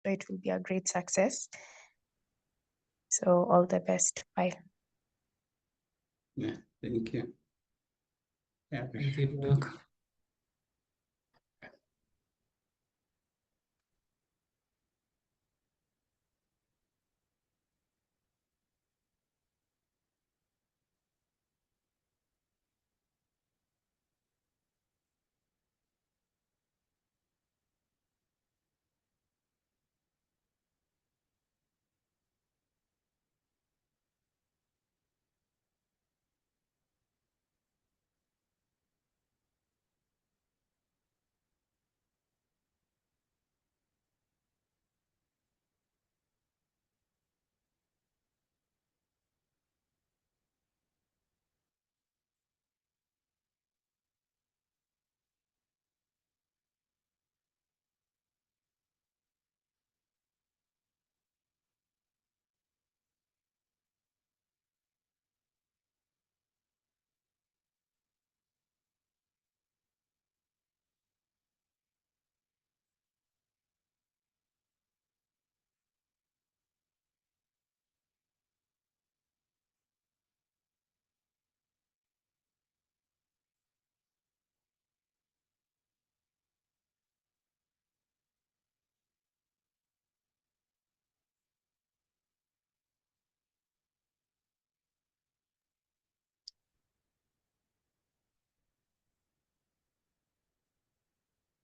So it will be a great success. So all the best. Bye. Yeah, thank you. Yeah, Thank you, Doc.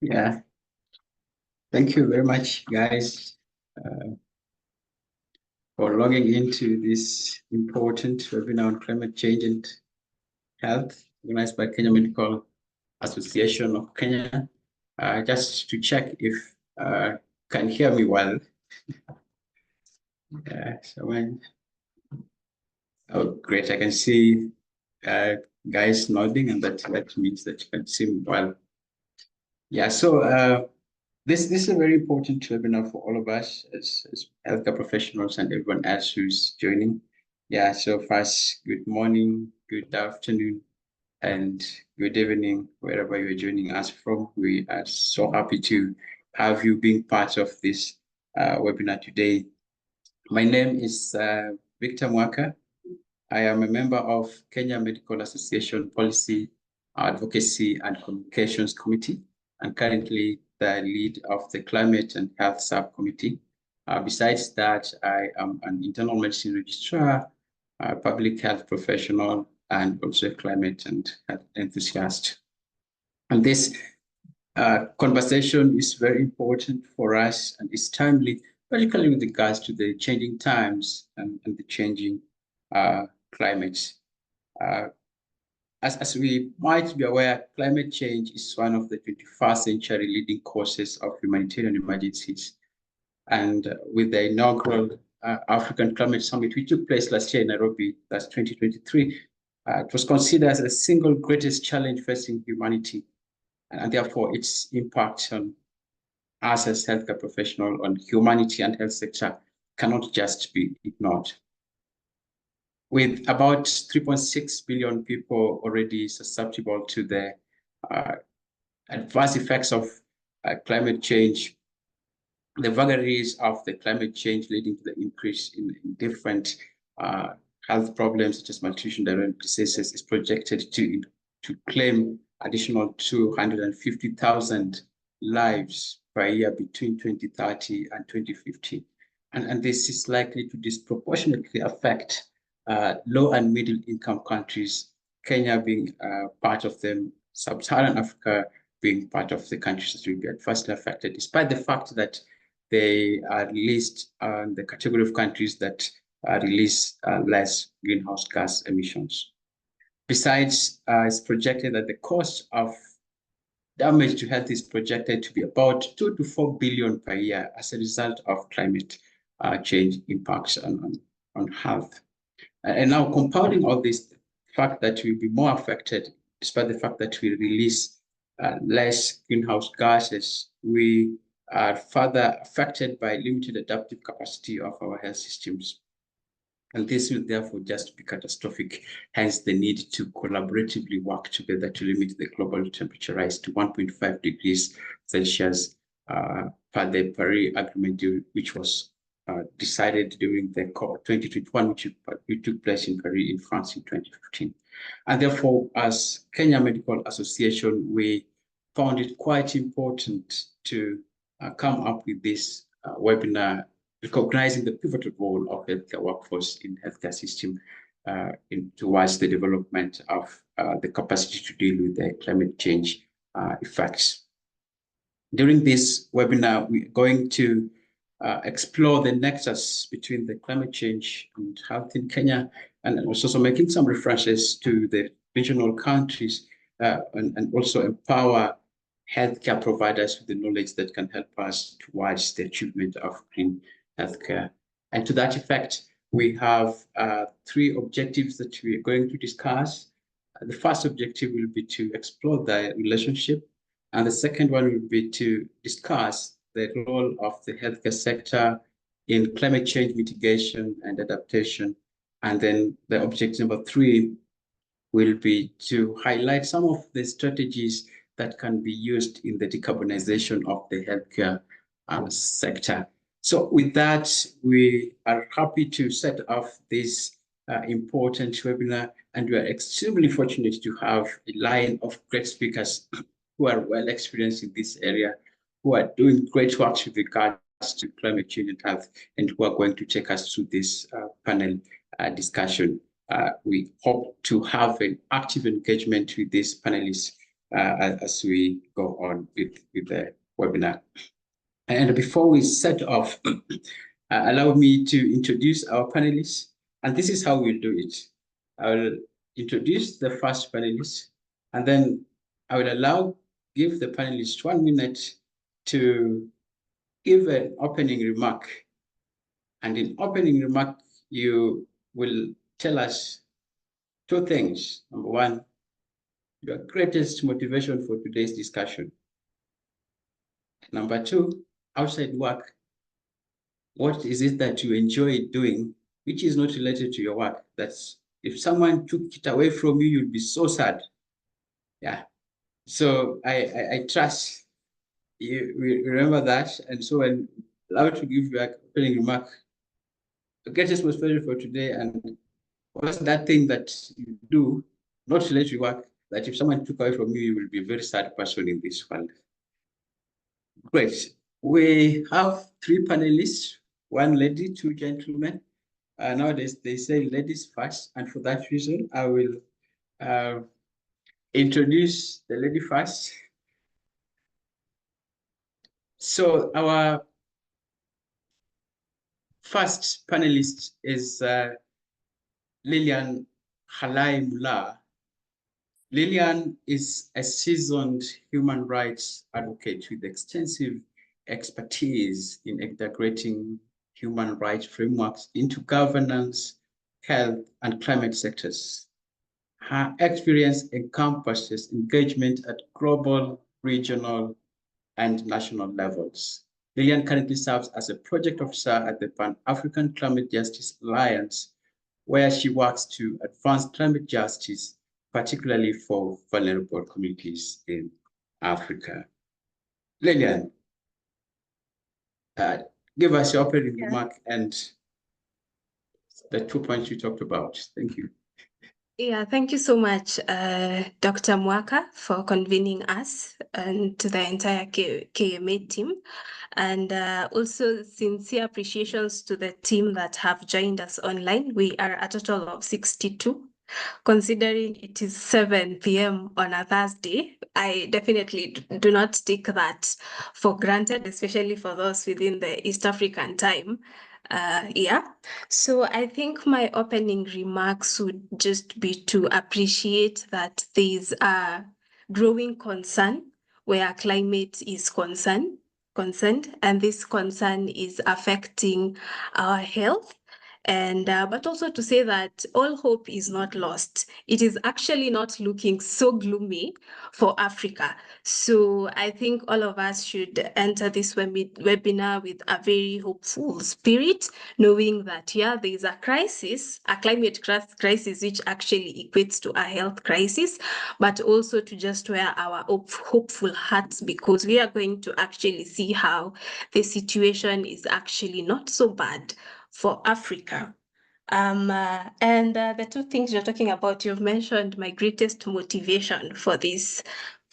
yeah. Thank you very much, guys, for logging into this important webinar on climate change and health, organized by Kenya Medical Association of Kenya. Just to check if can hear me well. So when, oh great, I can see guys nodding, and that means that you can see me well. Yeah, so this is a very important webinar for all of us as healthcare professionals and everyone else who's joining. Yeah, so first, good morning, good afternoon, and good evening, wherever you're joining us from. We are so happy to have you being part of this webinar today. My name is Victor Mwaka. I am a member of Kenya Medical Association Policy, Advocacy and Communications Committee, and currently the lead of the Climate and Health Subcommittee. Besides that, I am an internal medicine registrar, a public health professional, and also a climate and health enthusiast. And this conversation is very important for us and is timely, particularly with regards to the changing times and the changing climate. As we might be aware, climate change is one of the 21st century leading causes of humanitarian emergencies. And with the inaugural African Climate Summit, which took place last year in Nairobi, that's 2023, it was considered as the single greatest challenge facing humanity, and therefore its impact on us as healthcare professionals, on humanity and health sector cannot just be ignored. With about 3.6 billion people already susceptible to the adverse effects of climate change, the vagaries of the climate change leading to the increase in different health problems such as malnutrition-driven diseases is projected to claim additional 250,000 lives per year between 2030 and 2050. And this is likely to disproportionately affect low and middle income countries, Kenya being part of them, Sub-Saharan Africa being part of the countries that will be adversely affected, despite the fact that they are listed on the category of countries that release less greenhouse gas emissions. Besides, it's projected that the cost of damage to health is projected to be about 2 to 4 billion per year as a result of climate change impacts on health. And now compounding all this, the fact that we'll be more affected, despite the fact that we release less greenhouse gases, we are further affected by limited adaptive capacity of our health systems. And this will therefore just be catastrophic, hence the need to collaboratively work together to limit the global temperature rise to 1.5 degrees Celsius per the Paris Agreement, which was decided during the COP 2021, which took place in Paris in France in 2015. And therefore, as Kenya Medical Association, we found it quite important to come up with this webinar, recognizing the pivotal role of healthcare workforce in healthcare system towards the development of the capacity to deal with the climate change effects. During this webinar, we're going to explore the nexus between the climate change and health in Kenya, and also making some references to the regional countries, and also empower healthcare providers with the knowledge that can help us towards the achievement of green healthcare. And to that effect, we have 3 objectives that we are going to discuss. The first objective will be to explore the relationship, and the second one will be to discuss the role of the healthcare sector in climate change mitigation and adaptation. And then the objective number 3 will be to highlight some of the strategies that can be used in the decarbonization of the healthcare sector. So with that, we are happy to set off this important webinar, and we are extremely fortunate to have a line of great speakers who are well experienced in this area, who are doing great work with regards to climate change and health, and who are going to take us through this panel discussion. We hope to have an active engagement with these panelists as we go on with the webinar. And before we set off, allow me to introduce our panelists, and this is how we'll do it. I will introduce the first panelist, and then I will give the panelists 1 minute to give an opening remark. And in opening remark, you will tell us 2 things. Number 1, your greatest motivation for today's discussion. Number 2, outside work, what is it that you enjoy doing, which is not related to your work? That's, if someone took it away from you, you'd be so sad. Yeah. So I trust you remember that. And so I'm allowed to give you an opening remark. The greatest motivation for today, and what's that thing that you do, not related to work, that if someone took away from you, you will be a very sad person in this world. Great. We have 3 panelists, 1 lady, 2 gentlemen. Nowadays, they say ladies first, and for that reason, I will introduce the lady first. So our first panelist is Lilian Halai Mullah. Lilian is a seasoned human rights advocate with extensive expertise in integrating human rights frameworks into governance, health, and climate sectors. Her experience encompasses engagement at global, regional, and national levels. Lilian currently serves as a project officer at the Pan-African Climate Justice Alliance, where she works to advance climate justice, particularly for vulnerable communities in Africa. Lilian, give us your opening remark and the 2 points you talked about. Thank you. Yeah, thank you so much, Dr. Mwaka, for convening us and to the entire KMA team. And also sincere appreciations to the team that have joined us online. We are a total of 62. Considering it is 7 p.m. on a Thursday, I definitely do not take that for granted, especially for those within the East African time. So I think my opening remarks would just be to appreciate that there's a growing concern where climate is concerned, and this concern is affecting our health And but also to say that all hope is not lost. It is actually not looking so gloomy for Africa. So I think all of us should enter this webinar with a very hopeful spirit, knowing that, yeah, there is a crisis, a climate crisis, which actually equates to a health crisis, but also to just wear our hopeful hats, because we are going to actually see how the situation is actually not so bad for Africa. And the two things you're talking about, you've mentioned my greatest motivation for this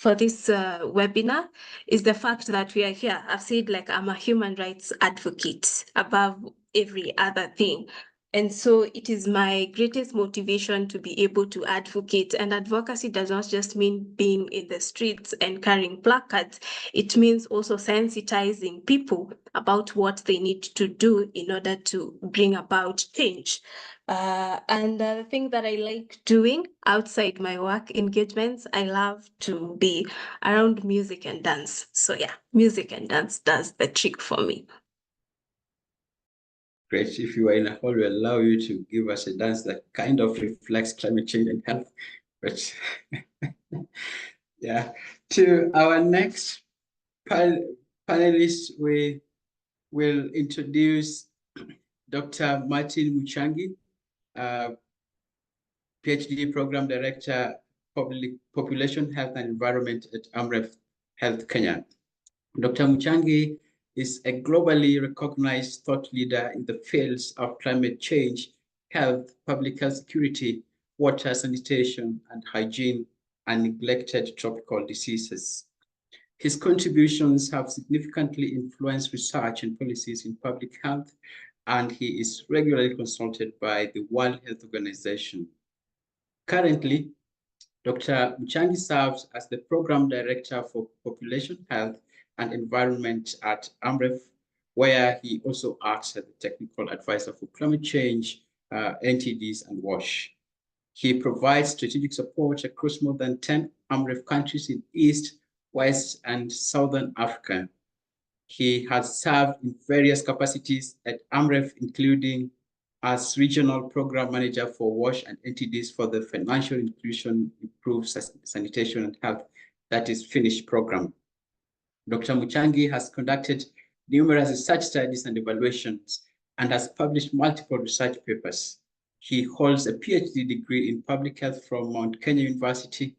webinar is the fact that we are here. I've said, like, I'm a human rights advocate above every other thing. And so it is my greatest motivation to be able to advocate. And advocacy does not just mean being in the streets and carrying placards. It means also sensitizing people about what they need to do in order to bring about change. And the thing that I like doing outside my work engagements, I love to be around music and dance. So yeah, music and dance does the trick for me. Great. If you are in a hall, we allow you to give us a dance that kind of reflects climate change and health. But yeah, to our next panelist, we will introduce Dr. Martin Muchangi, PhD Program Director, Population Health and Environment at AMREF Health Kenya. Dr. Muchangi is a globally recognized thought leader in the fields of climate change, health, public health security, water sanitation and hygiene, and neglected tropical diseases. His contributions have significantly influenced research and policies in public health, and he is regularly consulted by the World Health Organization. Currently, Dr. Muchangi serves as the Program Director for Population Health and Environment at AMREF, where he also acts as the Technical Advisor for Climate Change, NTDs, and WASH. He provides strategic support across more than 10 AMREF countries in East, West, and Southern Africa. He has served in various capacities at AMREF, including as Regional Program Manager for WASH and NTDs for the Financial Inclusion Improved Sanitation and Health, that is FINISH program. Dr. Muchangi has conducted numerous research studies and evaluations and has published multiple research papers. He holds a PhD degree in public health from Mount Kenya University,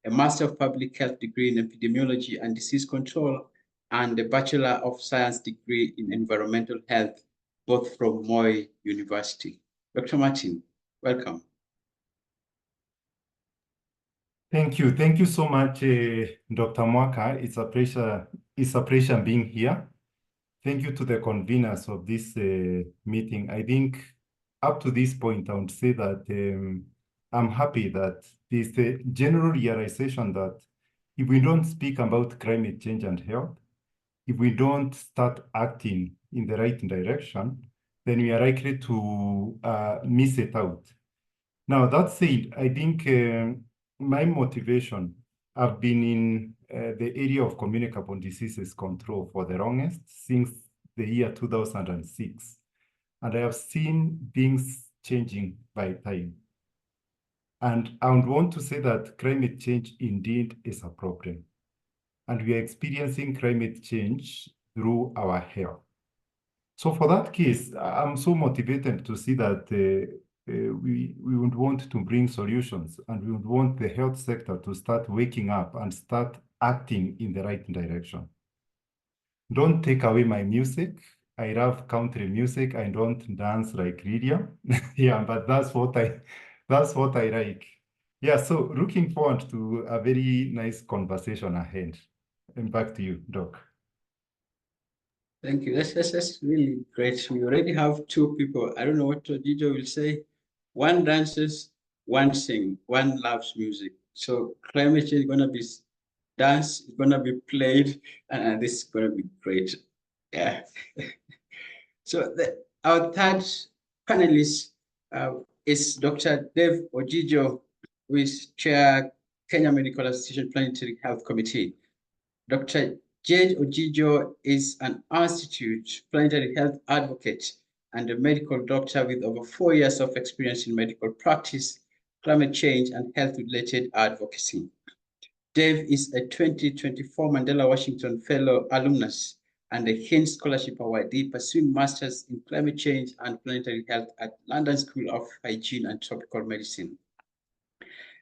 a Master of Public Health degree in epidemiology and disease control, and a Bachelor of Science degree in environmental health, both from Moi University. Dr. Martin, welcome. Thank you. Thank you so much, Dr. Mwaka. It's a pleasure being here. Thank you to the conveners of this meeting. I think up to this point, I would say that I'm happy that there's the general realization that if we don't speak about climate change and health, if we don't start acting in the right direction, then we are likely to miss it out. Now, that said, I think my motivation, I've been in the area of communicable diseases control for the longest, since the year 2006. And I have seen things changing by time. And I would want to say that climate change indeed is a problem. And we are experiencing climate change through our health. So for that case, I'm so motivated to see that we would want to bring solutions, and we would want the health sector to start waking up and start acting in the right direction. Don't take away my music. I love country music. I don't dance like Lydia. Yeah, but that's what I like. Yeah, so looking forward to a very nice conversation ahead. And back to you, Doc. Thank you. That's really great. We already have two people. I don't know what Ojijo will say. One dances, one sings, one loves music. So climate change is going to be dance, it's going to be played, and this is going to be great. Yeah. So our third panelist is Dr. Dave Ojijo, who is Chair, Kenya Medical Association Planetary Health Committee. Dr. Jade Ojijo is an Institute planetary health advocate and a medical doctor with over 4 years of experience in medical practice, climate change, and health-related advocacy. Dave is a 2024 Mandela Washington Fellow alumnus and a Heinz Scholarship awardee pursuing Masters in Climate Change and Planetary Health at London School of Hygiene and Tropical Medicine.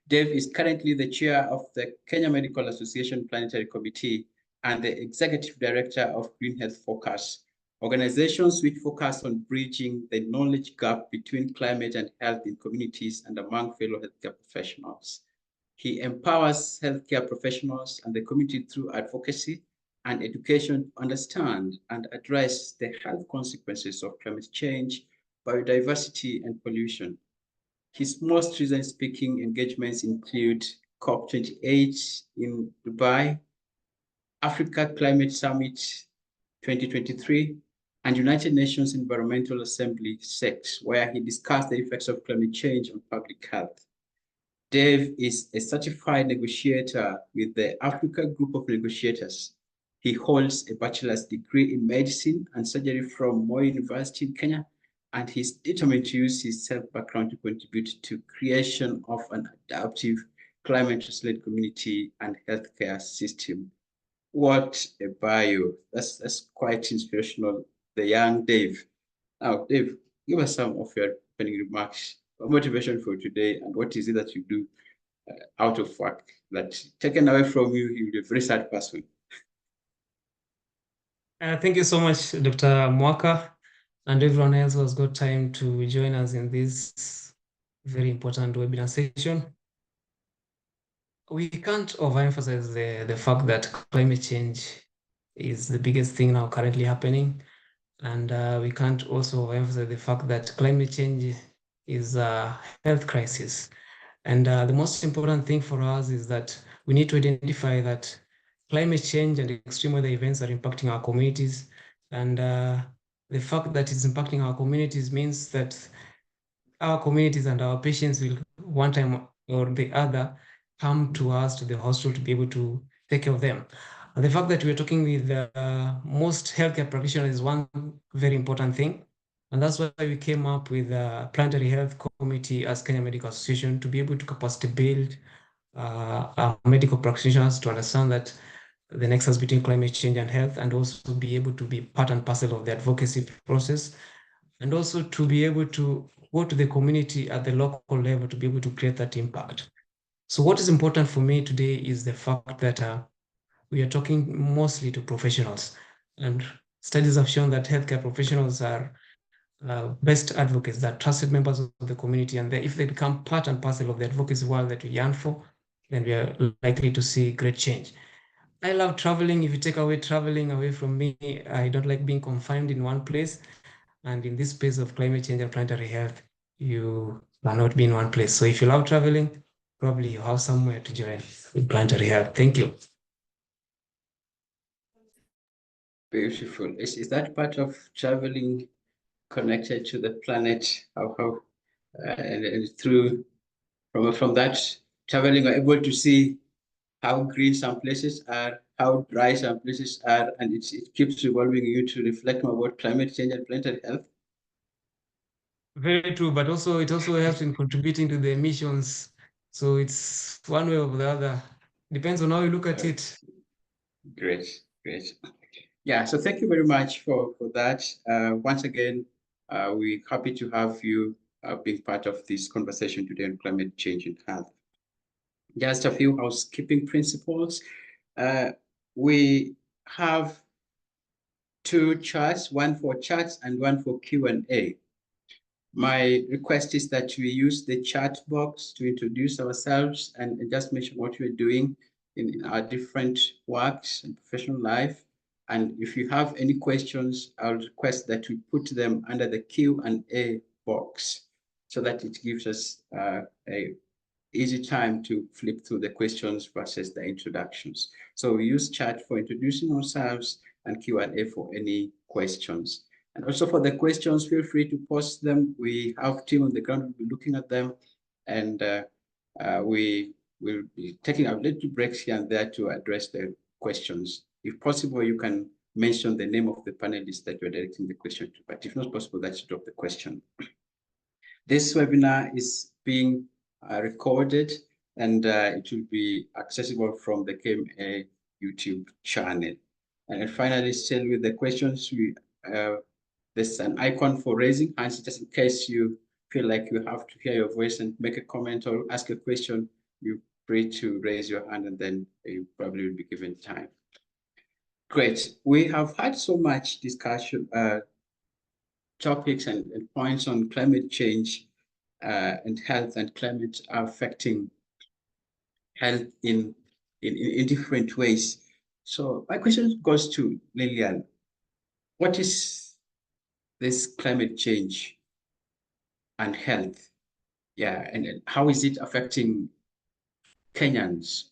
Dave is currently the chair of the Kenya Medical Association Planetary Committee and the executive director of Green Health Focus, organizations which focus on bridging the knowledge gap between climate and health in communities and among fellow healthcare professionals. He empowers healthcare professionals and the community through advocacy and education to understand and address the health consequences of climate change, biodiversity, and pollution. His most recent speaking engagements include COP28 in Dubai, Africa Climate Summit 2023, and United Nations Environmental Assembly 6, where he discussed the effects of climate change on public health. Dave is a certified negotiator with the Africa Group of Negotiators. He holds a bachelor's degree in medicine and surgery from Moi University in Kenya, and he's determined to use his health background to contribute to creation of an adaptive climate-resilient community and healthcare system. What a bio. That's quite inspirational. The young Dave. Now, Dave, give us some of your opening remarks, motivation for today, and what is it that you do out of work that taken away from you, you'll be a very sad person. Thank you so much, Dr. Mwaka, and everyone else who has got time to join us in this very important webinar session. We can't overemphasize the fact that climate change is the biggest thing now currently happening. And we can't also overemphasize the fact that climate change is a health crisis. And the most important thing for us is that we need to identify that climate change and extreme weather events are impacting our communities. And the fact that it's impacting our communities means that our communities and our patients will one time or the other come to us, to the hospital, to be able to take care of them. And the fact that we're talking with most healthcare practitioners is one very important thing. And that's why we came up with a Planetary Health Committee as Kenya Medical Association to be able to capacity build our medical practitioners to understand that the nexus between climate change and health, and also be able to be part and parcel of the advocacy process, and also to be able to go to the community at the local level to be able to create that impact. So what is important for me today is the fact that we are talking mostly to professionals, and studies have shown that healthcare professionals are best advocates, that trusted members of the community, and if they become part and parcel of the advocacy world that we yearn for, then we are likely to see great change. I love traveling. If you take away traveling away from me, I don't like being confined in one place. And in this space of climate change and planetary health, you cannot be in one place. So if you love traveling, probably you have somewhere to join with planetary health. Thank you. Beautiful. Is that part of traveling connected to the planet? And through from that traveling, are able to see how green some places are, how dry some places are, and it keeps evolving you to reflect more about climate change and planetary health. Very true, but also it also helps in contributing to the emissions. So it's one way or the other. Depends on how you look at it. Great. Yeah, so thank you very much for that. Once again, we're happy to have you being part of this conversation today on climate change and health. Just a few housekeeping principles. We have two charts, one for charts and one for Q&A. My request is that we use the chat box to introduce ourselves and just mention what we're doing in our different works and professional life. And if you have any questions, I'll request that we put them under the Q&A box so that it gives us a easy time to flip through the questions versus the introductions. So we use chat for introducing ourselves and Q&A for any questions. And also for the questions, feel free to post them. We have a team on the ground who will be looking at them, and we will be taking a little breaks here and there to address the questions. If possible, you can mention the name of the panelist that you're directing the question to, but if not possible, that's drop the question. This webinar is being recorded, and it will be accessible from the KMA YouTube channel. And then finally, still with the questions, there's an icon for raising hands, just in case you feel like you have to hear your voice and make a comment or ask a question. You're free to raise your hand, and then you probably will be given time. Great. We have had so much discussion, topics and points on climate change and health, and climate affecting health in different ways. So my question goes to Lilian. What is this climate change and health? Yeah, and how is it affecting Kenyans?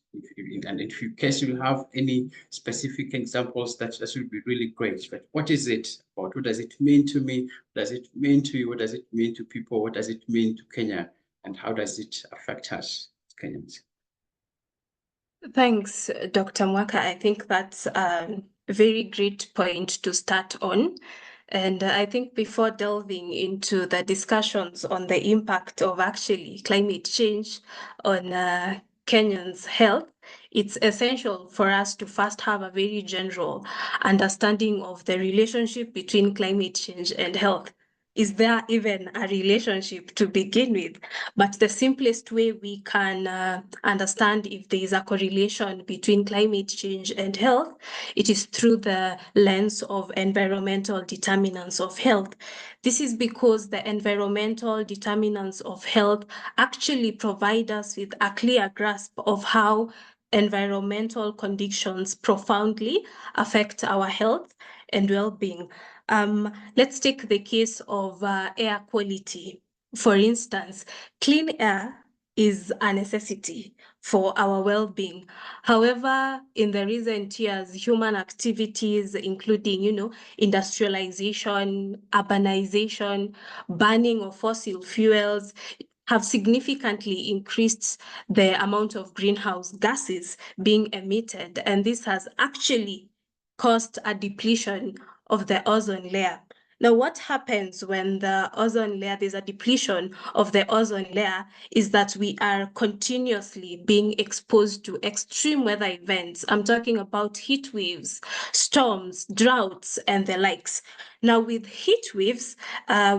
And if in case you have any specific examples, that would be really great. But what is it about? What does it mean to me? What does it mean to you? What does it mean to people? What does it mean to Kenya? And how does it affect us, Kenyans? Thanks, Dr. Mwaka. I think that's a very great point to start on. And I think before delving into the discussions on the impact of actually climate change on Kenyans' health, it's essential for us to first have a very general understanding of the relationship between climate change and health. Is there even a relationship to begin with? But the simplest way we can understand if there is a correlation between climate change and health, it is through the lens of environmental determinants of health. This is because the environmental determinants of health actually provide us with a clear grasp of how environmental conditions profoundly affect our health and well-being. Let's take the case of air quality. For instance, clean air is a necessity for our well-being. However, in the recent years, human activities, including, industrialization, urbanization, burning of fossil fuels, have significantly increased the amount of greenhouse gases being emitted. And this has actually caused a depletion of the ozone layer. Now, what happens when the ozone layer, there's a depletion of the ozone layer, is that we are continuously being exposed to extreme weather events. I'm talking about heat waves, storms, droughts, and the likes. Now, with heat waves,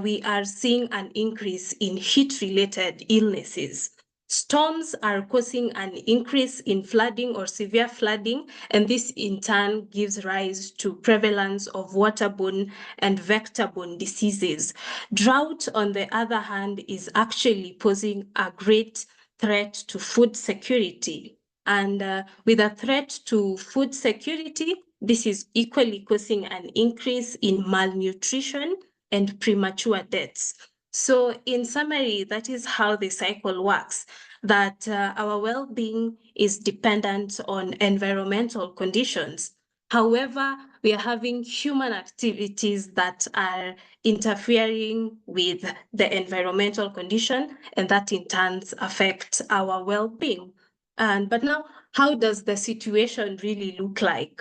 we are seeing an increase in heat-related illnesses. Storms are causing an increase in flooding or severe flooding, and this in turn gives rise to prevalence of waterborne and vector-borne diseases. Drought, on the other hand, is actually posing a great threat to food security. And with a threat to food security, this is equally causing an increase in malnutrition and premature deaths. So in summary, that is how the cycle works, that our well-being is dependent on environmental conditions. However, we are having human activities that are interfering with the environmental condition, and that in turn affects our well-being. But now, how does the situation really look like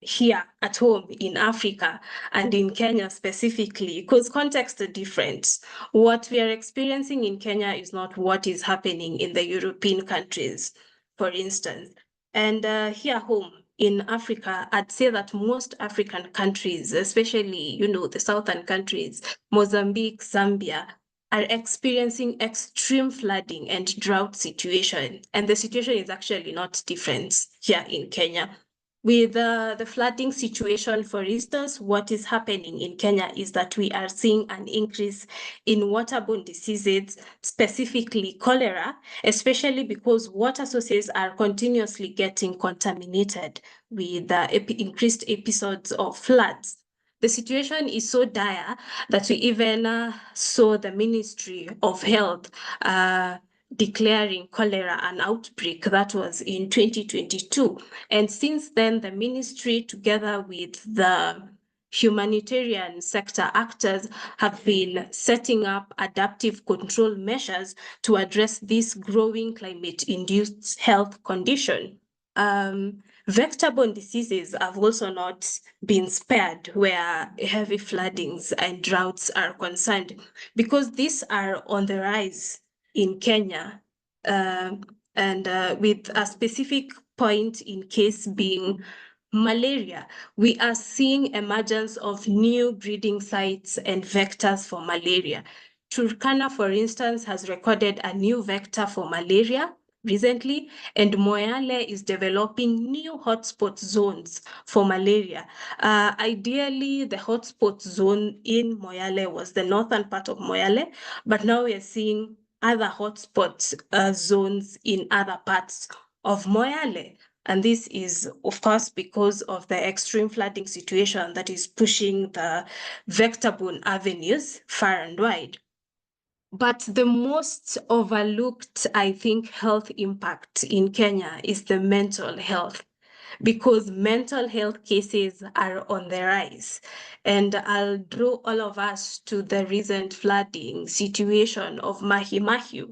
here at home in Africa and in Kenya specifically? Because contexts are different. What we are experiencing in Kenya is not what is happening in the European countries, for instance. And here home in Africa, I'd say that most African countries, especially, the southern countries, Mozambique, Zambia, are experiencing extreme flooding and drought situation. And the situation is actually not different here in Kenya. With the flooding situation, for instance, what is happening in Kenya is that we are seeing an increase in waterborne diseases, specifically cholera, especially because water sources are continuously getting contaminated with increased episodes of floods. The situation is so dire that we even saw the Ministry of Health declaring cholera an outbreak. That was in 2022. And since then, the ministry, together with the humanitarian sector actors, have been setting up adaptive control measures to address this growing climate-induced health condition. Vector-borne diseases have also not been spared where heavy floodings and droughts are concerned, because these are on the rise in Kenya, and with a specific point in case being malaria. We are seeing emergence of new breeding sites and vectors for malaria. Turkana, for instance, has recorded a new vector for malaria recently, and Moyale is developing new hotspot zones for malaria. Ideally, the hotspot zone in Moyale was the northern part of Moyale, but now we are seeing other hotspot zones in other parts of Moyale. And this is, of course, because of the extreme flooding situation that is pushing the vector-borne avenues far and wide. But the most overlooked, I think, health impact in Kenya is the mental health, because mental health cases are on the rise. And I'll draw all of us to the recent flooding situation of Mahi Mahiu.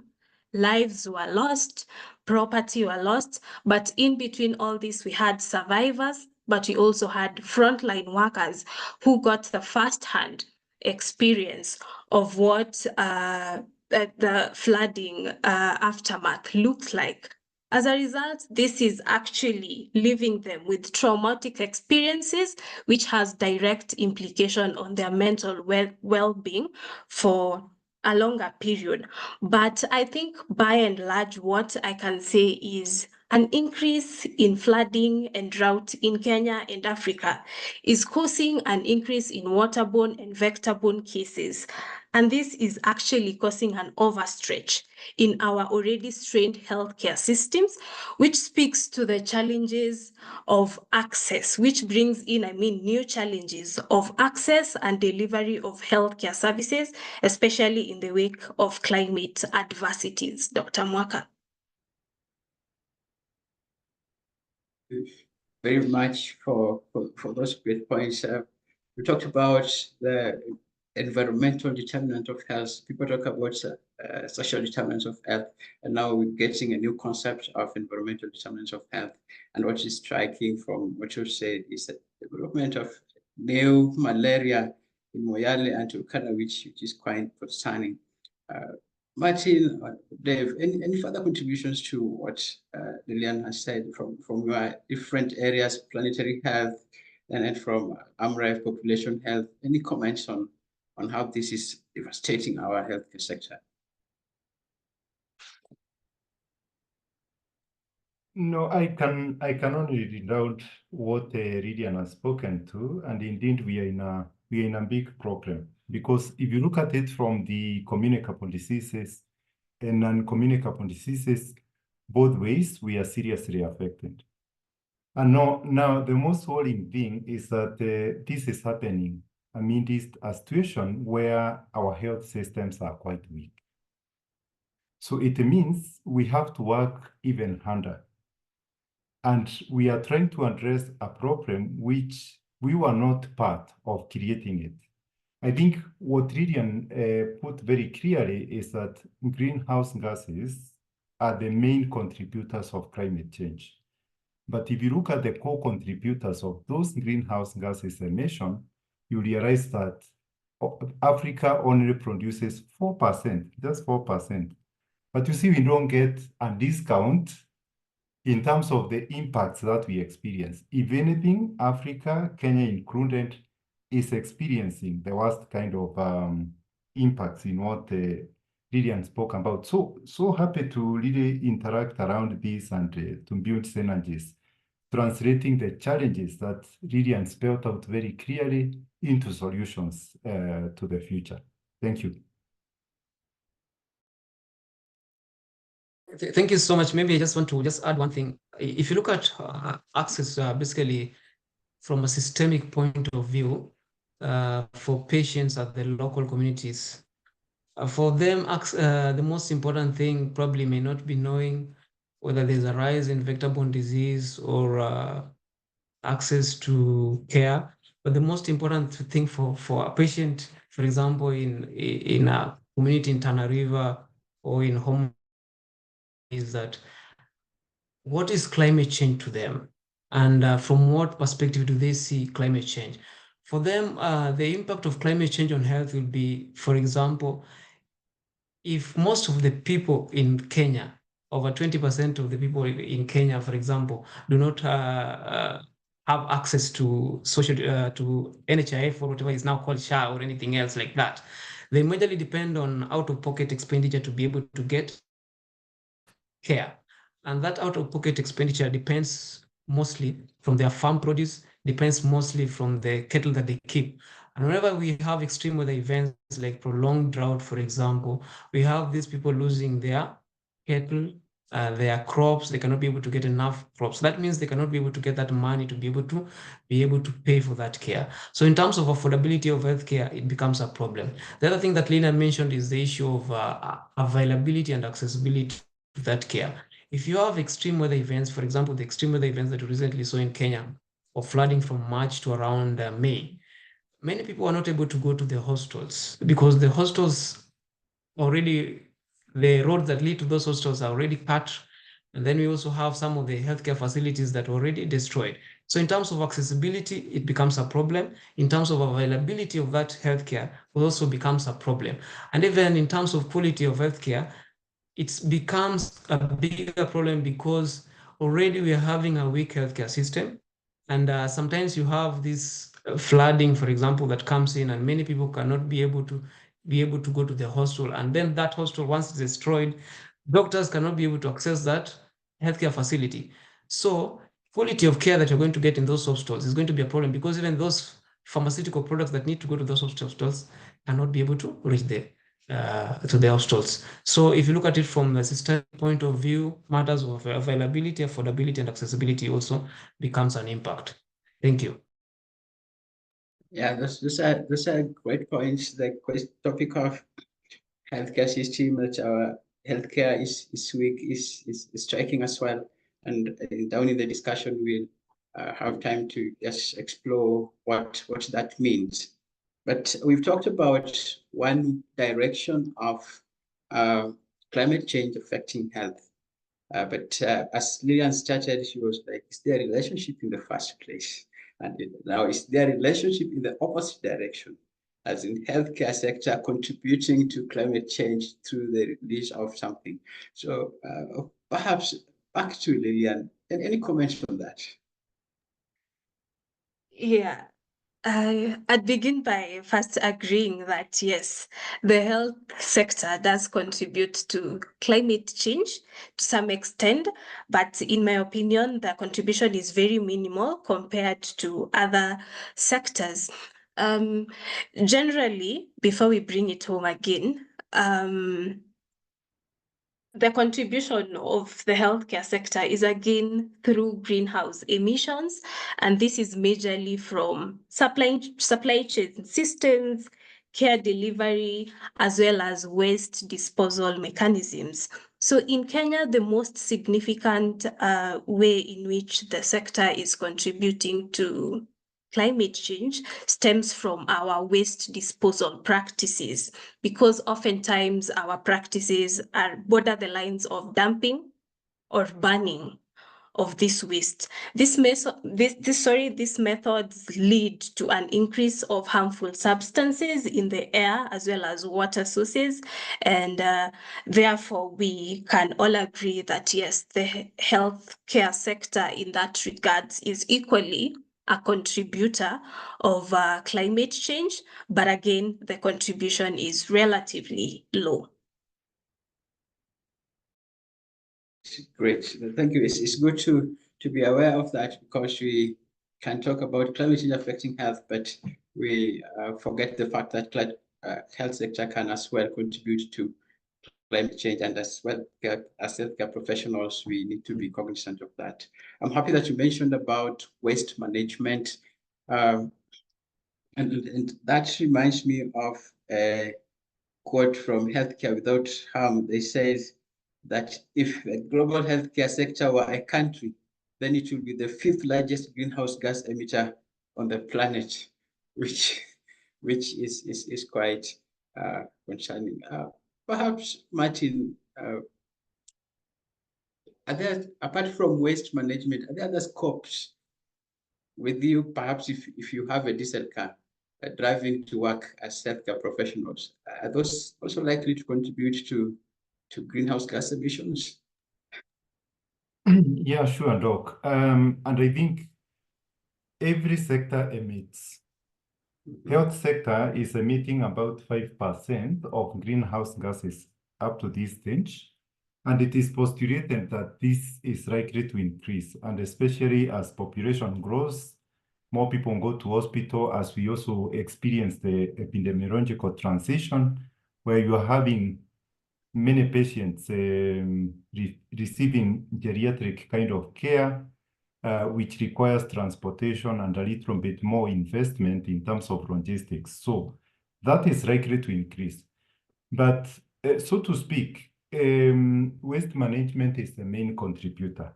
Lives were lost, property were lost, but in between all this, we had survivors, but we also had frontline workers who got the first-hand experience of what the flooding aftermath looked like. As a result, this is actually leaving them with traumatic experiences, which has direct implication on their mental well-being for a longer period. But I think by and large, what I can say is an increase in flooding and drought in Kenya and Africa is causing an increase in waterborne and vector-borne cases. And this is actually causing an overstretch in our already strained healthcare systems, which speaks to the challenges of access, which brings in, new challenges of access and delivery of healthcare services, especially in the wake of climate adversities. Dr. Mwaka. Very much for those great points. We talked about the environmental determinant of health. People talk about social determinants of health, and now we're getting a new concept of environmental determinants of health. And what is striking from what you said is the development of new malaria in Moyale and Turkana, which is quite concerning. Martin, Dave, any further contributions to what Lilian has said from your different areas, planetary health, and then from AmRef population health? Any comments on how this is devastating our healthcare sector? No, I can only read out what Lydian has spoken to, and indeed we are in a big problem, because if you look at it from the communicable diseases and non-communicable diseases, both ways we are seriously affected. And now the most worrying thing is that this is happening amidst a situation where our health systems are quite weak. So it means we have to work even harder. And we are trying to address a problem which we were not part of creating it. I think what Lydian put very clearly is that greenhouse gases are the main contributors of climate change. But if you look at the co-contributors of those greenhouse gases emission, you realize that Africa only produces 4%, just 4%. But you see, we don't get a discount in terms of the impacts that we experience. If anything, Africa, Kenya included, is experiencing the worst kind of impacts in what Lydian spoke about. So happy to really interact around this and to build synergies, translating the challenges that Lydian spelled out very clearly into solutions to the future. Thank you. Thank you so much. Maybe I just want to add one thing. If you look at access, basically from a systemic point of view, for patients at the local communities, for them, the most important thing probably may not be knowing whether there's a rise in vector-borne disease or access to care. But the most important thing for a patient, for example, in a community in Tana River or in Home, is that what is climate change to them? And from what perspective do they see climate change? For them, the impact of climate change on health will be, for example, if most of the people in Kenya, over 20% of the people in Kenya, for example, do not have access to to NHIF or whatever is now called SHA or anything else like that, they majorly depend on out-of-pocket expenditure to be able to get care. And that out-of-pocket expenditure depends mostly from their farm produce, depends mostly from the cattle that they keep. And whenever we have extreme weather events like prolonged drought, for example, we have these people losing their cattle, their crops. They cannot be able to get enough crops. That means they cannot be able to get that money to be able to pay for that care. So in terms of affordability of healthcare, it becomes a problem. The other thing that Lina mentioned is the issue of availability and accessibility to that care. If you have extreme weather events, for example, the extreme weather events that we recently saw in Kenya, or flooding from March to around May, many people are not able to go to the hostels because the hostels already, the roads that lead to those hostels are already cut. And then we also have some of the healthcare facilities that are already destroyed. So in terms of accessibility, it becomes a problem. In terms of availability of that healthcare, it also becomes a problem. And even in terms of quality of healthcare, it becomes a bigger problem because already we are having a weak healthcare system. And sometimes you have this flooding, for example, that comes in and many people cannot be able to go to the hostel. And then that hostel, once it's destroyed, doctors cannot be able to access that healthcare facility. So quality of care that you're going to get in those hostels is going to be a problem because even those pharmaceutical products that need to go to those hostels cannot be able to reach there. To the hostels. So if you look at it from the systemic point of view, matters of availability, affordability, and accessibility also becomes an impact. Thank you. Yeah, those are great points. The topic of healthcare system, that our healthcare is weak, is striking as well. And down in the discussion, we'll have time to just explore what that means. But we've talked about one direction of climate change affecting health. But as Lillian started, she was like, is there a relationship in the first place? And now is there a relationship in the opposite direction, as in healthcare sector contributing to climate change through the release of something? So perhaps back to Lillian, and any comments on that? Yeah, I'd begin by first agreeing that yes, the health sector does contribute to climate change to some extent, but in my opinion, the contribution is very minimal compared to other sectors. Generally, before we bring it home again, the contribution of the healthcare sector is again through greenhouse emissions, and this is majorly from supply chain systems, care delivery, as well as waste disposal mechanisms. So in Kenya, the most significant way in which the sector is contributing to climate change stems from our waste disposal practices, because oftentimes our practices are border the lines of dumping or burning of this waste. These methods lead to an increase of harmful substances in the air as well as water sources. And therefore, we can all agree that yes, the healthcare sector in that regards is equally a contributor of climate change, but again, the contribution is relatively low. Great, thank you. It's good to be aware of that, because we can talk about climate change affecting health, but we forget the fact that health sector can as well contribute to climate change, and as well as healthcare professionals, we need to be cognizant of that. I'm happy that you mentioned about waste management, and that reminds me of a quote from Healthcare Without Harm. They say that if a global healthcare sector were a country, then it will be the 5th largest greenhouse gas emitter on the planet, which is quite concerning. Perhaps, Martin, are there, apart from waste management, are there other scopes with you, perhaps if you have a diesel car, driving to work as healthcare professionals, are those also likely to contribute to greenhouse gas emissions? Yeah, sure, Doc. And I think every sector emits. Health sector is emitting about 5% of greenhouse gases up to this stage. And it is postulated that this is likely to increase, and especially as population grows, more people go to hospital, as we also experience the epidemiological transition, where you are having many patients receiving geriatric kind of care, which requires transportation and a little bit more investment in terms of logistics. So that is likely to increase. But so to speak, waste management is the main contributor.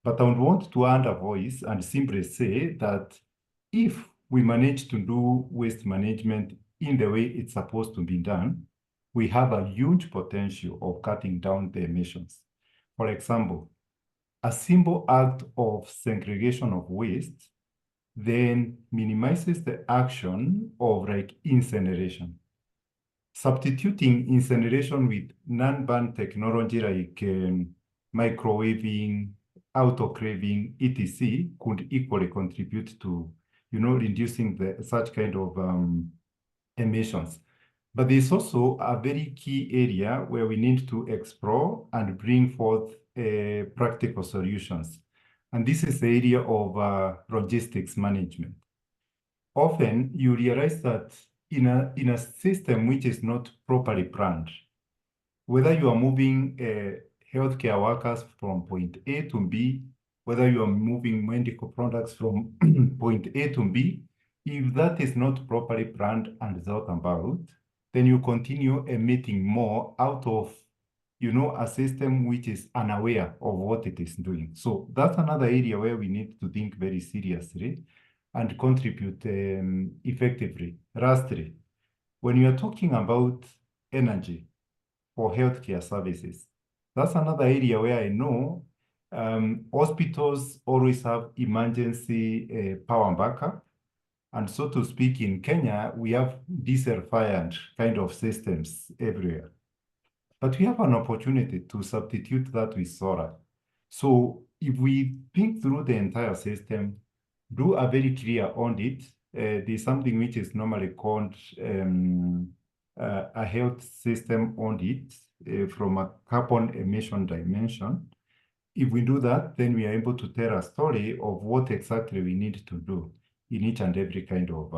But I would want to add a voice and simply say that if we manage to do waste management in the way it's supposed to be done, we have a huge potential of cutting down the emissions. For example, a simple act of segregation of waste then minimizes the action of like incineration. Substituting incineration with non-burn technology like microwaving, autoclaving, etc. could equally contribute to, reducing such kind of emissions. But there's also a very key area where we need to explore and bring forth practical solutions. And this is the area of logistics management. Often you realize that in a system which is not properly planned, whether you are moving healthcare workers from point A to B, whether you are moving medical products from point A to B, if that is not properly planned and thought about, then you continue emitting more out of, a system which is unaware of what it is doing. So that's another area where we need to think very seriously and contribute effectively. Lastly, when you are talking about energy for healthcare services, that's another area where I know hospitals always have emergency power backup. And so to speak, in Kenya, we have diesel-fired kind of systems everywhere. But we have an opportunity to substitute that with solar. So if we think through the entire system, do a very clear audit, there's something which is normally called a health system audit from a carbon emission dimension. If we do that, then we are able to tell a story of what exactly we need to do in each and every kind of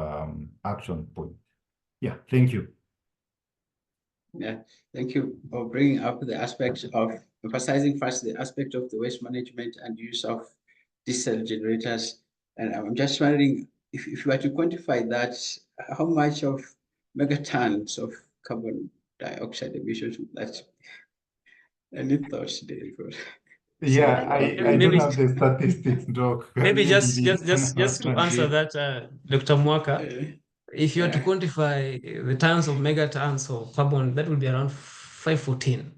action point. Yeah, thank you. Yeah, thank you for bringing up the aspects of emphasizing first the aspect of the waste management and use of diesel generators. And I'm just wondering if you were to quantify that, how much of megatons of carbon dioxide emissions would that be? Any thoughts, David? Yeah, I don't have the statistics, Doc. Maybe just Lee to answer that, Dr. Mwaka, if you were to quantify the tons of megatons of carbon, that would be around 514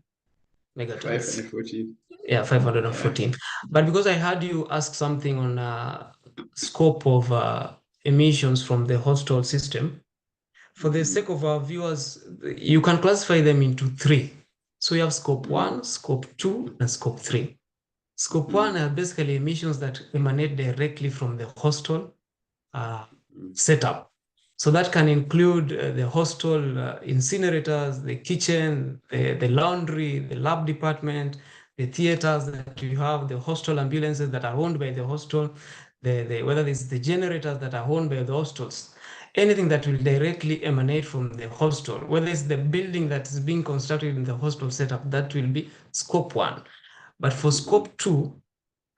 megatons. 514. Yeah, 514. But because I heard you ask something on scope of emissions from the household system, for the sake of our viewers, you can classify them into three. So you have scope 1, scope 2, and scope 3. Scope 1 are basically emissions that emanate directly from the hostel setup. So that can include the hostel incinerators, the kitchen, the laundry, the lab department, the theaters that you have, the hostel ambulances that are owned by the hostel, whether it's the generators that are owned by the hostels. Anything that will directly emanate from the hostel, whether it's the building that is being constructed in the hostel setup, that will be scope 1. But for scope 2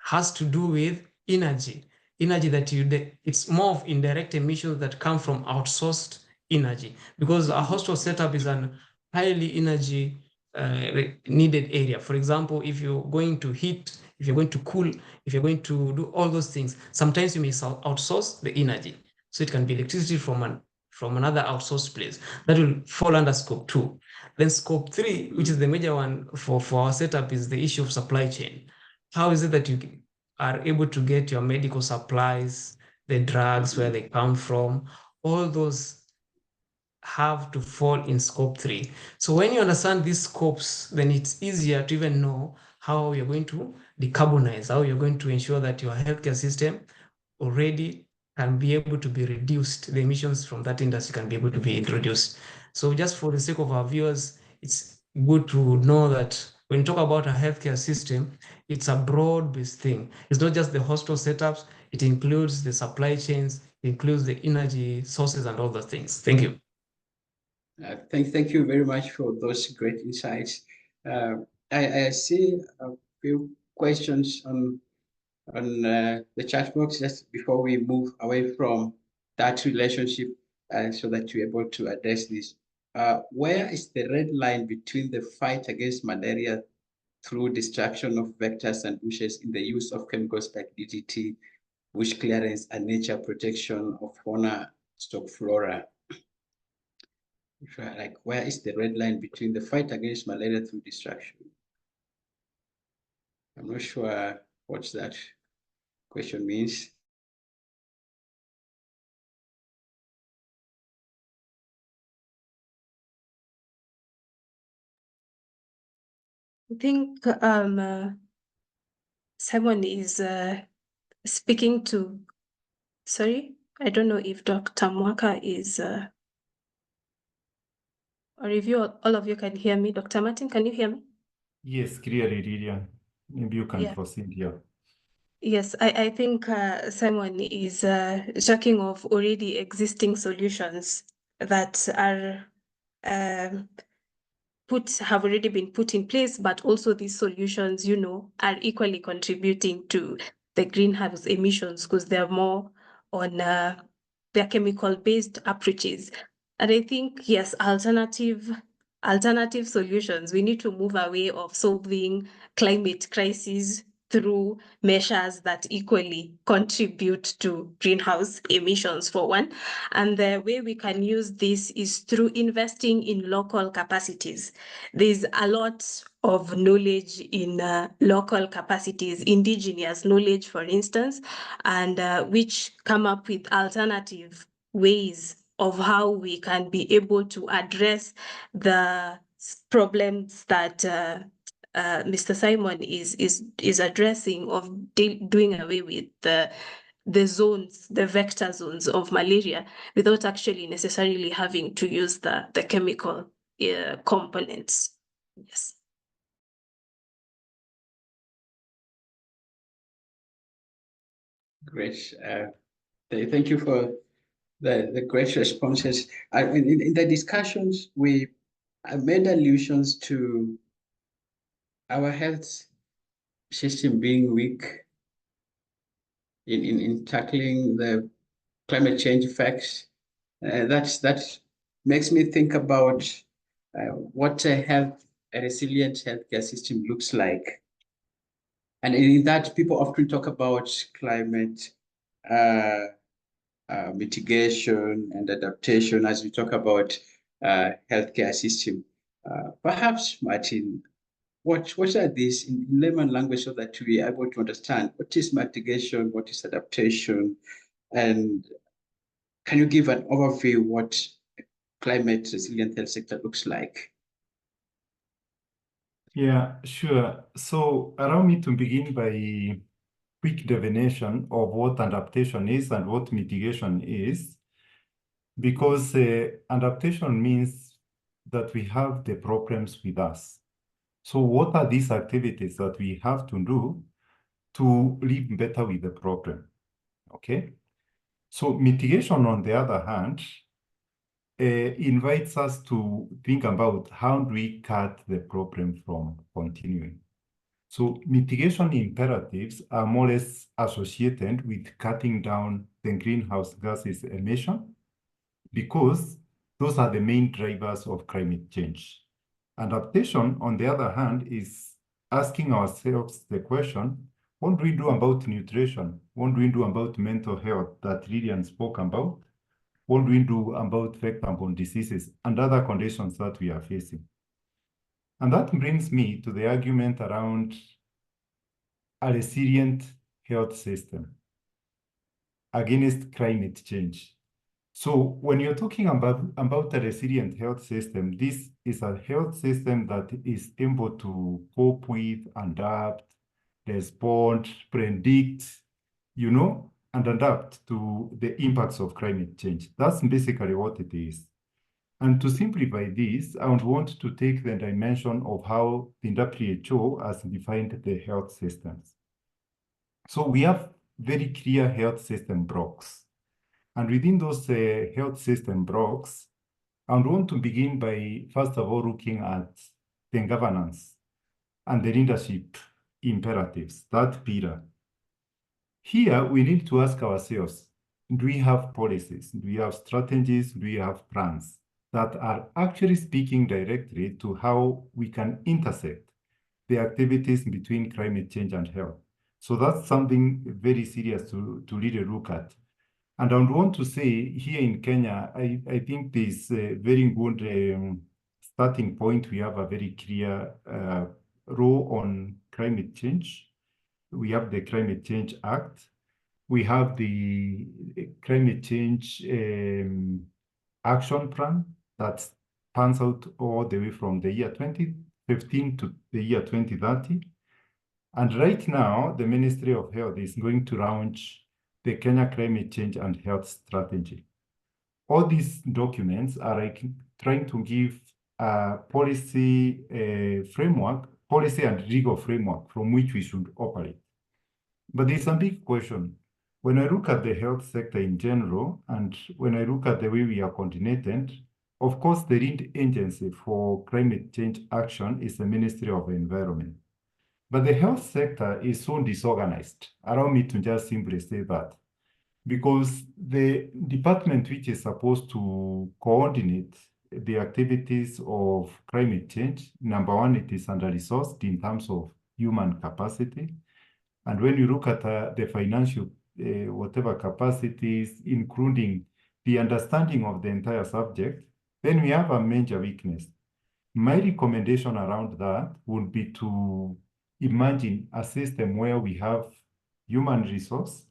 has to do with energy that it's more of indirect emissions that come from outsourced energy, because a hostel setup is an highly energy needed area. For example, if you're going to heat, if you're going to cool, if you're going to do all those things, sometimes you may outsource the energy. So it can be electricity from another outsourced place. That will fall under scope 2. Then scope 3, which is the major one for our setup, is the issue of supply chain. How is it that you are able to get your medical supplies, the drugs, where they come from, all those have to fall in scope 3. So when you understand these scopes, then it's easier to even know how you're going to decarbonize, how you're going to ensure that your healthcare system already can be able to be reduced, the emissions from that industry can be able to be reduced. So just for the sake of our viewers, it's good to know that when you talk about a healthcare system, it's a broad-based thing. It's not just the hospital setups, it includes the supply chains, it includes the energy sources and all those things. Thank you. Thank you very much for those great insights. I see a few questions on the chat box just before we move away from that relationship, so that you're able to address this. Where is the red line between the fight against malaria through destruction of vectors and bushes in the use of chemicals like DDT, bush clearance, and nature protection of fauna/flora? Like, where is the red line between the fight against malaria through destruction? I'm not sure what that question means. I think Simon is speaking to, sorry, I don't know if Dr. Mwaka is, or if you, all of you can hear me. Dr. Martin, can you hear me? Yes, clearly, Lilian. Maybe you can Yeah. proceed here. Yes, I think Simon is talking of already existing solutions that are have already been put in place, but also these solutions, you know, are equally contributing to the greenhouse emissions because they're more on their chemical-based approaches. And I think, yes, alternative solutions. We need to move away of solving climate crises through measures that equally contribute to greenhouse emissions, for one. And the way we can use this is through investing in local capacities. There's a lot of knowledge in local capacities, indigenous knowledge, for instance, and which come up with alternative ways of how we can be able to address the problems that Mr. Simon is addressing, of doing away with the zones, the vector zones of malaria, without actually necessarily having to use the chemical components. Yes. Great. Thank you for the great responses. In the discussions, we made allusions to our health system being weak in tackling the climate change effects. That makes me think about what a resilient healthcare system looks like. And in that, people often talk about climate mitigation and adaptation as we talk about healthcare system. Perhaps, Martin, what are these in layman language so that we are able to understand what is mitigation, what is adaptation, and can you give an overview what climate resilient health sector looks like? Yeah, sure. So allow me to begin by quick definition of what adaptation is and what mitigation is, because adaptation means that we have the problems with us. So what are these activities that we have to do to live better with the problem? Okay. So mitigation, on the other hand, invites us to think about how do we cut the problem from continuing. So mitigation imperatives are more or less associated with cutting down the greenhouse gases emission, because those are the main drivers of climate change. Adaptation, on the other hand, is asking ourselves the question, what do we do about nutrition? What do we do about mental health that Lilian spoke about? What do we do about vector-borne diseases and other conditions that we are facing? And that brings me to the argument around a resilient health system. against climate change. So when you're talking about a resilient health system, this is a health system that is able to cope with, adapt, respond, predict, and adapt to the impacts of climate change. That's basically what it is. And to simplify this, I would want to take the dimension of how the WHO has defined the health systems. So we have very clear health system blocks. And within those health system blocks, I want to begin by, first of all, looking at the governance and the leadership imperatives, that pillar. Here, we need to ask ourselves, do we have policies? Do we have strategies? Do we have plans that are actually speaking directly to how we can intersect the activities between climate change and health? So that's something very serious to really look at. And I would want to say here in Kenya, I think this very good starting point. We have a very clear role on climate change. We have the Climate Change Act. We have the Climate Change Action Plan that pans out all the way from the year 2015 to the year 2030. And right now, the Ministry of Health is going to launch the Kenya Climate Change and Health Strategy. All these documents are like trying to give a policy framework, policy and legal framework from which we should operate. But there's a big question. When I look at the health sector in general, and when I look at the way we are coordinated, of course, the lead agency for climate change action is the Ministry of Environment. But the health sector is so disorganized. Allow me to just simply say that. Because the department which is supposed to coordinate the activities of climate change, number one, it is under-resourced in terms of human capacity. And when you look at the financial, whatever capacities, including the understanding of the entire subject, then we have a major weakness. My recommendation around that would be to imagine a system where we have human resource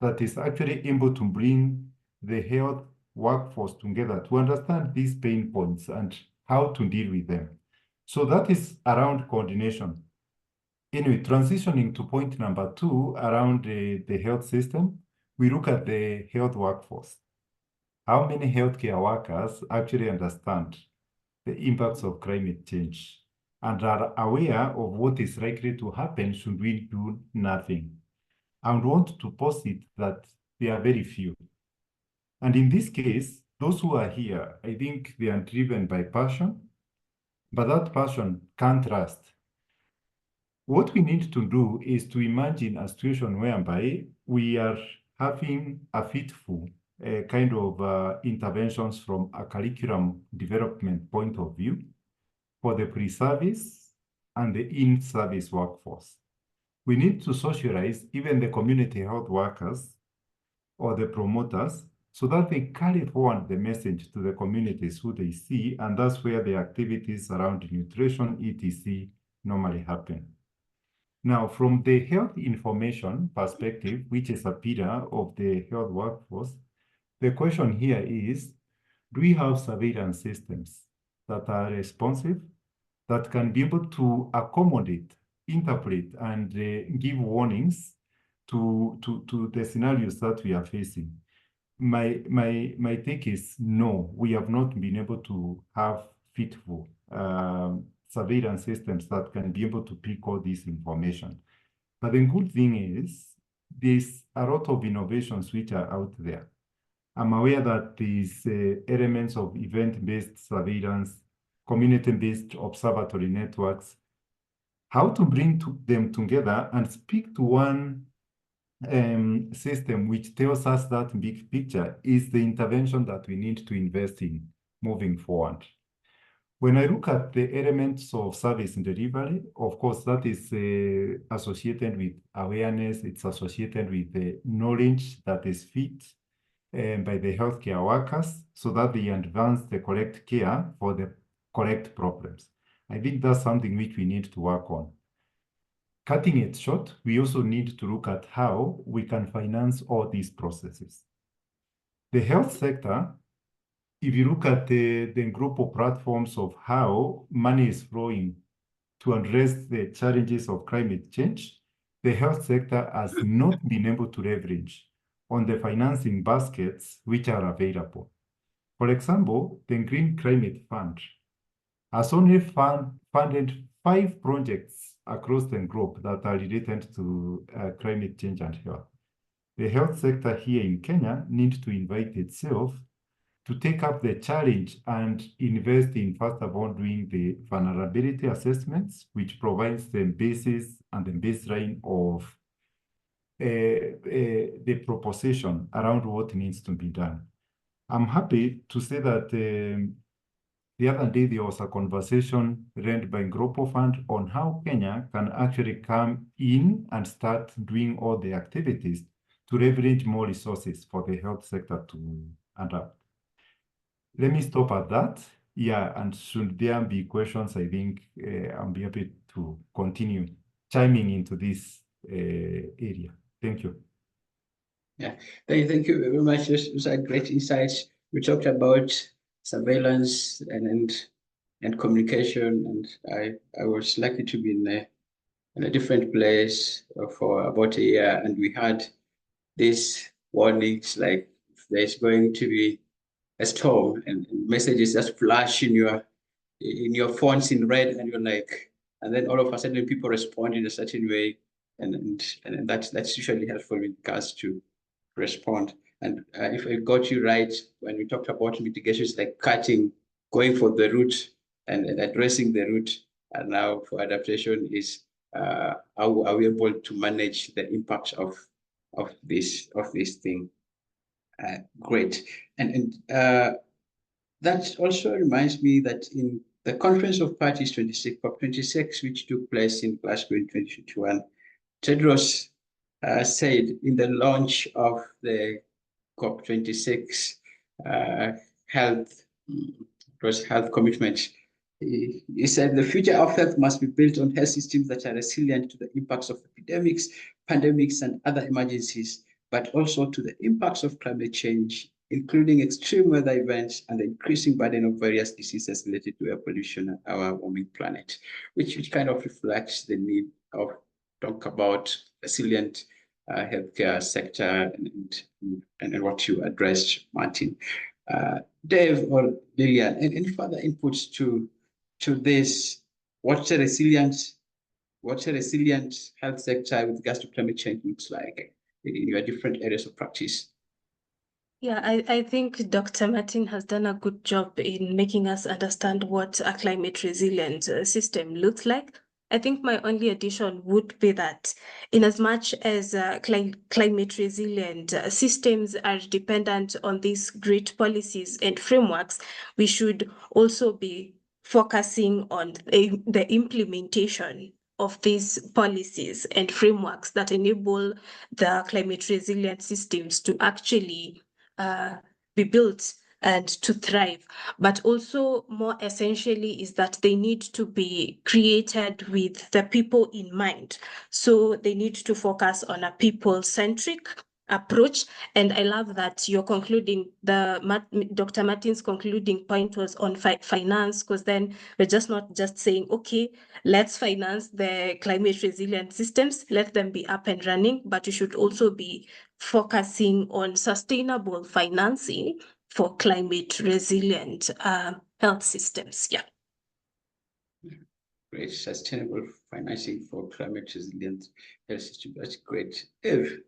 that is actually able to bring the health workforce together to understand these pain points and how to deal with them. So that is around coordination. Anyway, transitioning to point number 2 around the health system, we look at the health workforce. How many healthcare workers actually understand the impacts of climate change and are aware of what is likely to happen should we do nothing? I would want to posit that there are very few. And in this case, those who are here, I think they are driven by passion, but that passion can't last. What we need to do is to imagine a situation whereby we are having a fitful kind of interventions from a curriculum development point of view for the pre-service and the in-service workforce. We need to socialize even the community health workers or the promoters so that they carry forward the message to the communities who they see, and that's where the activities around nutrition, etc. normally happen. Now, from the health information perspective, which is a pillar of the health workforce, the question here is, do we have surveillance systems that are responsive, that can be able to accommodate, interpret, and give warnings to the scenarios that we are facing? My take is no, we have not been able to have fitful surveillance systems that can be able to pick all this information. But the good thing is, there's a lot of innovations which are out there. I'm aware that these elements of event-based surveillance, community-based observatory networks, how to bring them together and speak to one system which tells us that big picture is the intervention that we need to invest in moving forward. When I look at the elements of service delivery, of course, that is associated with awareness, it's associated with the knowledge that is fit by the healthcare workers so that they advance the correct care for the correct problems. I think that's something which we need to work on. Cutting it short, we also need to look at how we can finance all these processes. The health sector, if you look at the group of platforms of how money is flowing to address the challenges of climate change, the health sector has not been able to leverage on the financing baskets which are available. For example, the Green Climate Fund has only funded 5 projects across the globe that are related to climate change and health. The health sector here in Kenya needs to invite itself to take up the challenge and invest in, first of all, doing the vulnerability assessments, which provides the basis and the baseline of the proposition around what needs to be done. I'm happy to say that the other day there was a conversation led by Global Fund on how Kenya can actually come in and start doing all the activities to leverage more resources for the health sector to adapt. Let me stop at that. Yeah, and should there be questions, I think I'll be happy to continue chiming into this area. Thank you. Yeah, thank you very much. Those are great insights. We talked about surveillance and communication, and I was lucky to be in a different place for about a year, and we had these warnings like there's going to be a storm, and messages just flash in your phones in red, and you're like, and then all of a sudden people respond in a certain way, and that's usually helpful in regards to respond. And if I got you right, when we talked about mitigations like cutting, going for the root and addressing the root, and now for adaptation is are we able to manage the impact of this thing? Great. And that also reminds me that in the Conference of Parties 26, COP26, which took place in Glasgow in 2021, Tedros said in the launch of the COP26 health commitment, he said the future of health must be built on health systems that are resilient to the impacts of epidemics, pandemics, and other emergencies, but also to the impacts of climate change, including extreme weather events and the increasing burden of various diseases related to air pollution and our warming planet, which kind of reflects the need of talk about resilient healthcare sector and what you addressed, Martin. Dave or Lillian, any further inputs to this? What's a resilient health sector with regards to climate change looks like in your different areas of practice? Yeah, I think Dr. Martin has done a good job in making us understand what a climate resilient system looks like. I think my only addition would be that in as much as climate resilient systems are dependent on these great policies and frameworks, we should also be focusing on the implementation of these policies and frameworks that enable the climate resilient systems to actually be built and to thrive. But also more essentially is that they need to be created with the people in mind. So they need to focus on a people-centric approach. And I love that you're concluding, Dr. Martin's concluding point was on finance, because then we're just not just saying, okay, let's finance the climate resilient systems, let them be up and running, but you should also be focusing on sustainable financing for climate resilient health systems. Yeah. Great. Sustainable financing for climate resilient health system. That's great. Eve.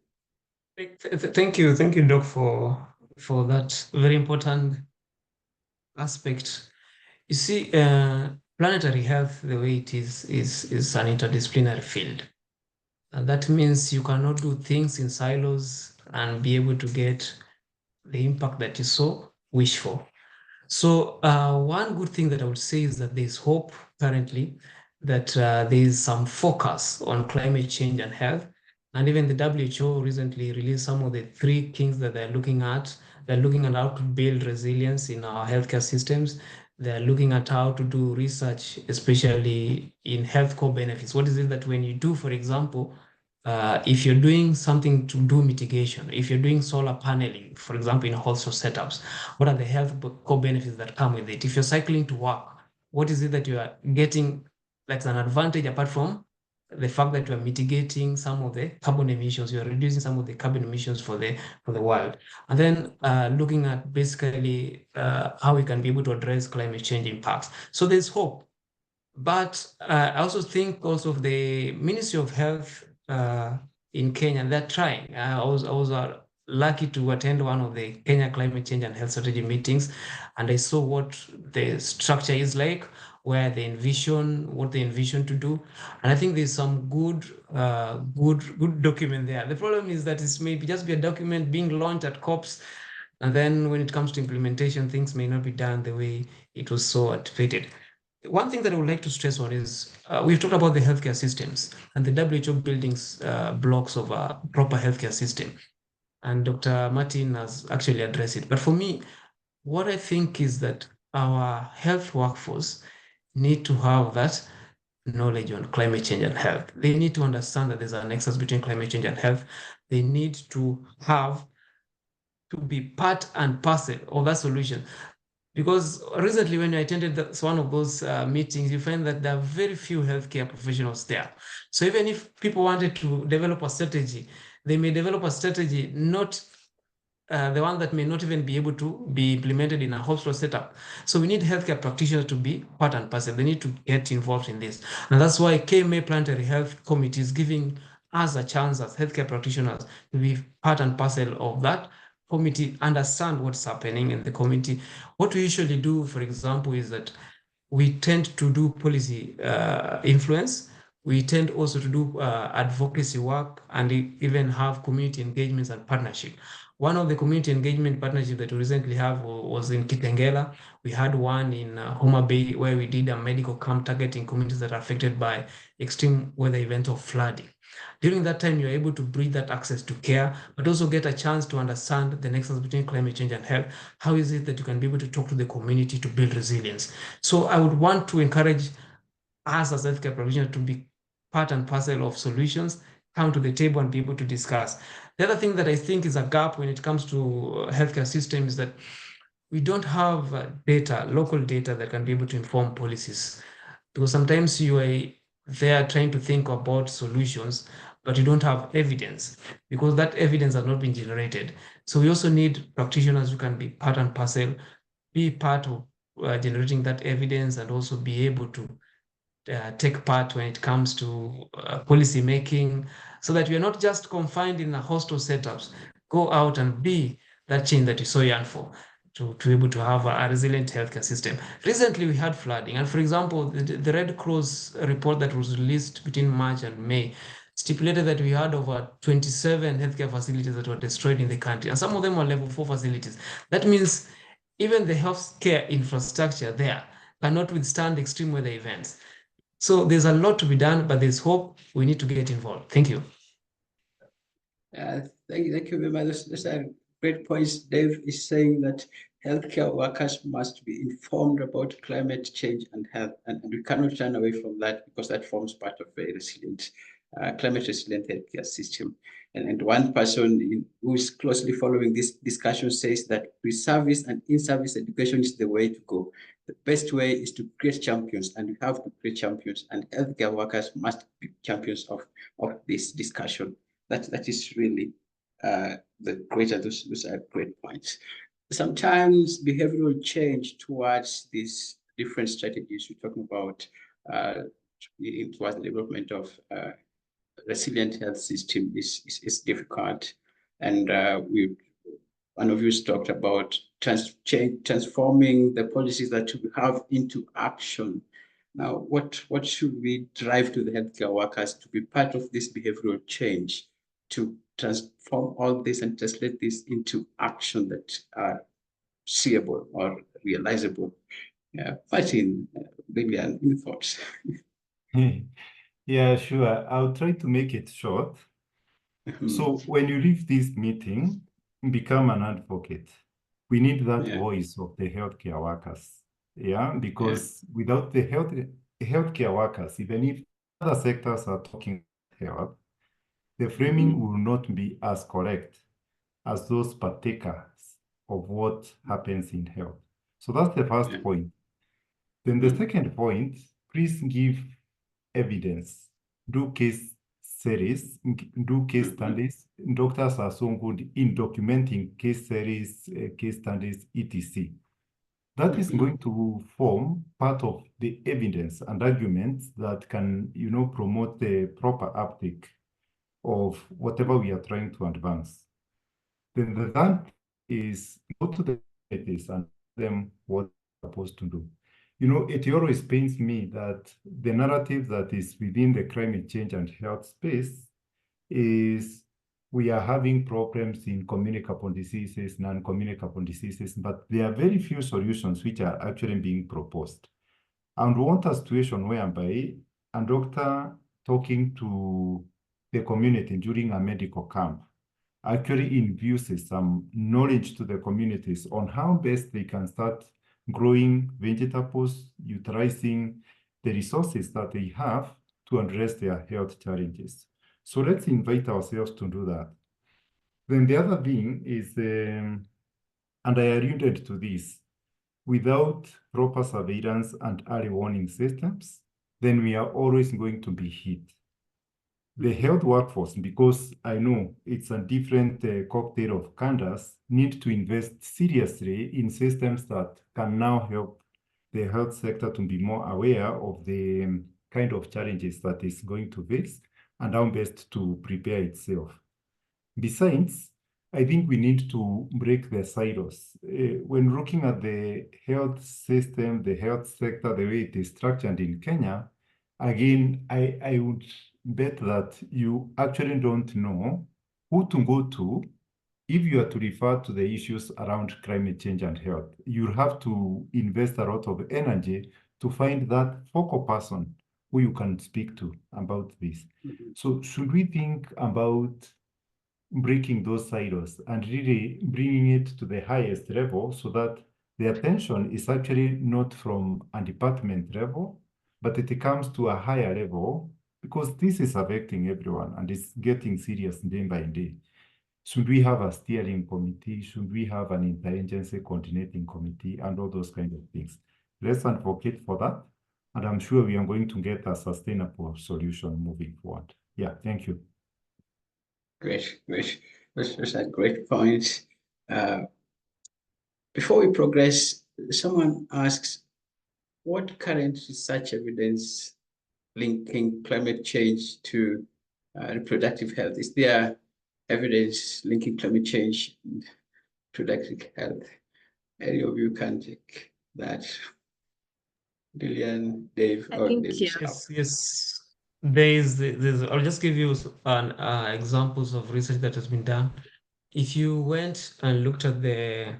Thank you, Doc, for that very important aspect. You see, planetary health, the way it is an interdisciplinary field. And that means you cannot do things in silos and be able to get the impact that you so wish for. So one good thing that I would say is that there's hope currently that there is some focus on climate change and health. And even the WHO recently released some of the 3 things that they're looking at. They're looking at how to build resilience in our healthcare systems. They're looking at how to do research, especially in health core benefits. What is it that when you do, for example, if you're doing something to do mitigation, if you're doing solar paneling, for example, in hostel setups, what are the health core benefits that come with it? If you're cycling to work, what is it that you are getting that's an advantage apart from the fact that you are mitigating some of the carbon emissions, you are reducing some of the carbon emissions for the world. And then looking at basically how we can be able to address climate change impacts. So there's hope. But I also think also of the Ministry of Health in Kenya, they're trying. I was lucky to attend one of the Kenya Climate Change and Health Strategy meetings, and I saw what the structure is like, where they envision, what they envision to do. And I think there's some good document there. The problem is that it may just be a document being launched at COPs, and then when it comes to implementation, things may not be done the way it was so anticipated. One thing that I would like to stress on is we've talked about the healthcare systems and the WHO buildings blocks of a proper healthcare system. And Dr. Martin has actually addressed it. But for me, what I think is that our health workforce need to have that knowledge on climate change and health. They need to understand that there's a nexus between climate change and health. They need to be part and parcel of that solution. Because recently, when I attended one of those meetings, you find that there are very few healthcare professionals there. So even if people wanted to develop a strategy, they may develop a strategy, not the one that may not even be able to be implemented in a hospital setup. So we need healthcare practitioners to be part and parcel. They need to get involved in this. And that's why KMA Planetary Health Committee is giving us a chance as healthcare practitioners to be part and parcel of that committee, understand what's happening in the committee. What we usually do, for example, is that we tend to do policy influence. We tend also to do advocacy work and even have community engagements and partnership. One of the community engagement partnerships that we recently have was in Kitengela. We had one in Homa Bay where we did a medical camp targeting communities that are affected by extreme weather events of flooding. During that time, you're able to bridge that access to care, but also get a chance to understand the nexus between climate change and health. How is it that you can be able to talk to the community to build resilience? So I would want to encourage us as healthcare professionals to be part and parcel of solutions, come to the table and be able to discuss. The other thing that I think is a gap when it comes to healthcare systems is that we don't have data, local data that can be able to inform policies. Because sometimes you are there trying to think about solutions, but you don't have evidence because that evidence has not been generated. So we also need practitioners who can be part and parcel, be part of generating that evidence and also be able to take part when it comes to policy making, so that we are not just confined in the hostel setups. Go out and be that change that you so yearn for, to be able to have a resilient healthcare system. Recently, we had flooding. And for example, the Red Cross report that was released between March and May stipulated that we had over 27 healthcare facilities that were destroyed in the country. And some of them were level 4 facilities. That means even the healthcare infrastructure there cannot withstand extreme weather events. So there's a lot to be done, but there's hope. We need to get involved. Thank you. Thank you very much. Those are great points. Dave is saying that healthcare workers must be informed about climate change and health, and we cannot run away from that because that forms part of a resilient, climate resilient healthcare system. And one person who is closely following this discussion says that pre-service and in-service education is the way to go. The best way is to create champions, and we have to create champions, and healthcare workers must be champions of this discussion. That is really those are great points. Sometimes behavioral change towards these different strategies we're talking about towards the development of resilient health system is difficult, and one of you talked about transforming the policies that we have into action. Now, what should we drive to the healthcare workers to be part of this behavioral change, to transform all this and translate this into action that are seeable or realizable? Martin, Lilian, any thoughts? Yeah, sure. I'll try to make it short. So when you leave this meeting, become an advocate. We need that voice of the healthcare workers. Yeah, because without the healthcare workers, even if other sectors are talking health, the framing will not be as correct as those partakers of what happens in health. So that's the first point. Then the second point, please give evidence, do case series, do case studies. Doctors are so good in documenting case series, case studies, etc. That is going to form part of the evidence and arguments that can, promote the proper uptake of whatever we are trying to advance. Then the third is go to the communities and tell them what they're supposed to do. It always pains me that the narrative that is within the climate change and health space is we are having problems in communicable diseases, non-communicable diseases, but there are very few solutions which are actually being proposed. And we want a situation whereby a doctor talking to the community during a medical camp actually infuses some knowledge to the communities on how best they can start growing vegetables, utilizing the resources that they have to address their health challenges. So let's invite ourselves to do that. Then the other thing is, and I alluded to this, without proper surveillance and early warning systems, then we are always going to be hit. The health workforce, because I know it's a different cocktail of candidates, need to invest seriously in systems that can now help the health sector to be more aware of the kind of challenges that is going to face and how best to prepare itself. Besides, I think we need to break the silos. When looking at the health system, the health sector, the way it is structured in Kenya, again, I would bet that you actually don't know who to go to if you are to refer to the issues around climate change and health. You'll have to invest a lot of energy to find that focal person who you can speak to about this. So should we think about breaking those silos and really bringing it to the highest level so that the attention is actually not from a department level, but it comes to a higher level, because this is affecting everyone and it's getting serious day by day. Should we have a steering committee? Should we have an interagency coordinating committee and all those kind of things? Let's advocate for that. And I'm sure we are going to get a sustainable solution moving forward. Yeah, thank you. Great. Those are great points. Before we progress, someone asks, what current research evidence linking climate change to reproductive health? Is there evidence linking climate change and reproductive health? Any of you can take that? Lillian, Dave, I or think, Dave yeah. yourself? Yes. I'll just give you examples of research that has been done. If you went and looked at the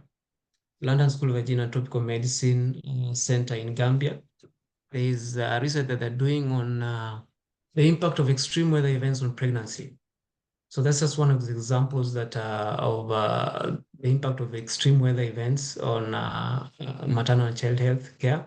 London School of Hygiene and Tropical Medicine Center in Gambia, there is research that they're doing on the impact of extreme weather events on pregnancy. So that's just one of the examples that of the impact of extreme weather events on maternal and child health care.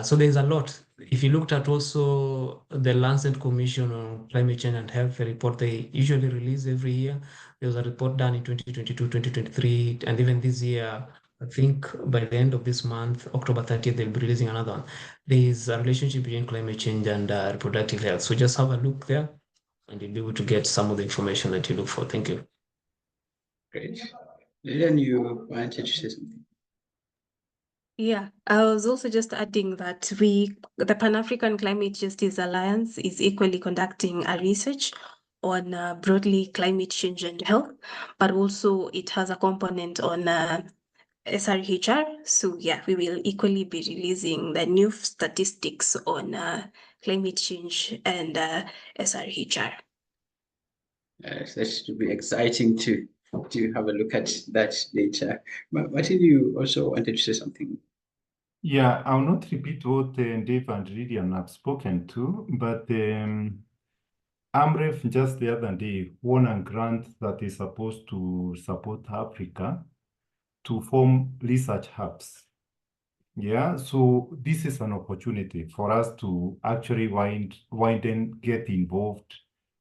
So there's a lot. If you looked at also the Lancet Commission on Climate Change and Health, the report they usually release every year, there was a report done in 2022, 2023, and even this year, I think by the end of this month, October 30th, they'll be releasing another one. There is a relationship between climate change and reproductive health. So just have a look there and you'll be able to get some of the information that you look for. Thank you. Great. Lillian, you wanted to say something? Yeah, I was also just adding that the Pan-African Climate Justice Alliance is equally conducting a research on broadly climate change and health, but also it has a component on SRHR. So yeah, we will equally be releasing the new statistics on climate change and SRHR. That should be exciting to have a look at that data. Martin, you also wanted to say something? Yeah, I'll not repeat what Dave and Lillian have spoken to, but AMREF just the other day won a grant that is supposed to support Africa to form research hubs. Yeah, so this is an opportunity for us to actually wind and get involved,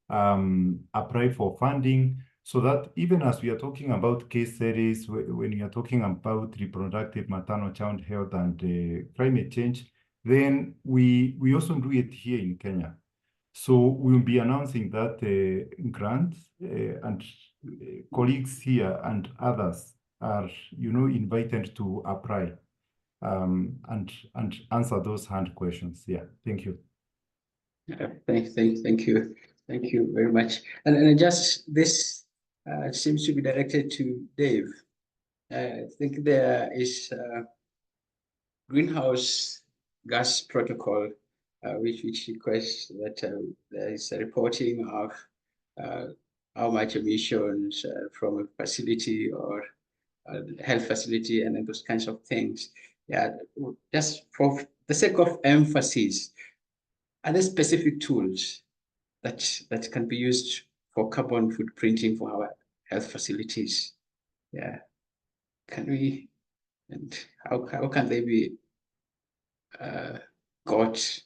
apply for funding, so that even as we are talking about case studies, when you are talking about reproductive maternal child health and climate change, then we also do it here in Kenya. So we'll be announcing that grant and colleagues here and others are, invited to apply and answer those hand questions. Yeah, thank you. Thank you very much. And just this seems to be directed to Dave. I think there is greenhouse gas protocol, which requests that there is a reporting of how much emissions from a facility or health facility and those kinds of things. Yeah, just for the sake of emphasis, are there specific tools that can be used for carbon footprinting for our health facilities? Yeah, can we, and how can they be got?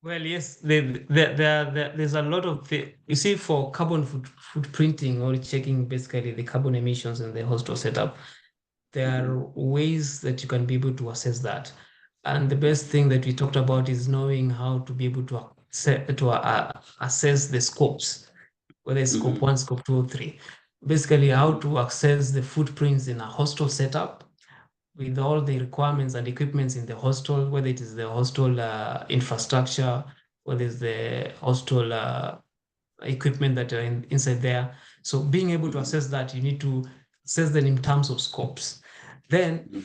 Well, yes, there's a lot of, you see, for carbon footprinting or checking basically the carbon emissions in the hostel setup, there are ways that you can be able to assess that. And the best thing that we talked about is knowing how to be able to assess the scopes, whether it's scope 1, scope 2, or 3. Basically, how to access the footprints in a hostel setup with all the requirements and equipments in the hostel, whether it is the hostel infrastructure, whether it's the hostel equipment that are inside there. So being able to assess that, you need to assess them in terms of scopes. Then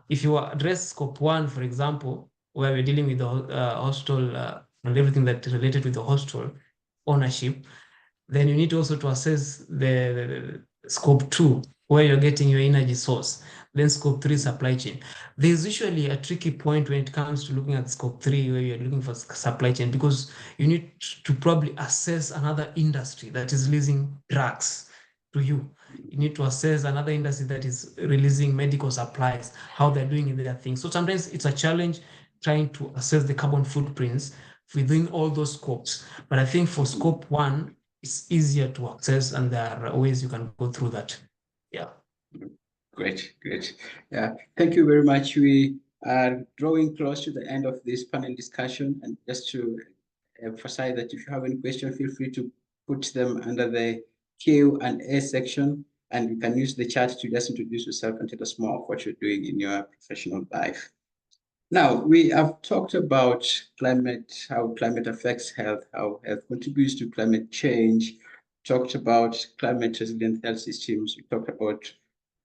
if you address scope 1, for example, where we're dealing with the hostel and everything that related with the hostel ownership, then you need also to assess the scope 2, where you're getting your energy source. Then scope 3, supply chain. There's usually a tricky point when it comes to looking at scope 3, where you're looking for supply chain, because you need to probably assess another industry that is releasing drugs to you. You need to assess another industry that is releasing medical supplies, how they're doing their things. So sometimes it's a challenge trying to assess the carbon footprints within all those scopes. But I think for scope 1, it's easier to access, and there are ways you can go through that. Yeah. Great. Yeah, thank you very much. We are drawing close to the end of this panel discussion, and just to emphasize that if you have any questions, feel free to put them under the Q&A section, and you can use the chat to just introduce yourself and tell us more of what you're doing in your professional life. Now, we have talked about climate, how climate affects health, how health contributes to climate change, talked about climate resilient health systems, we talked about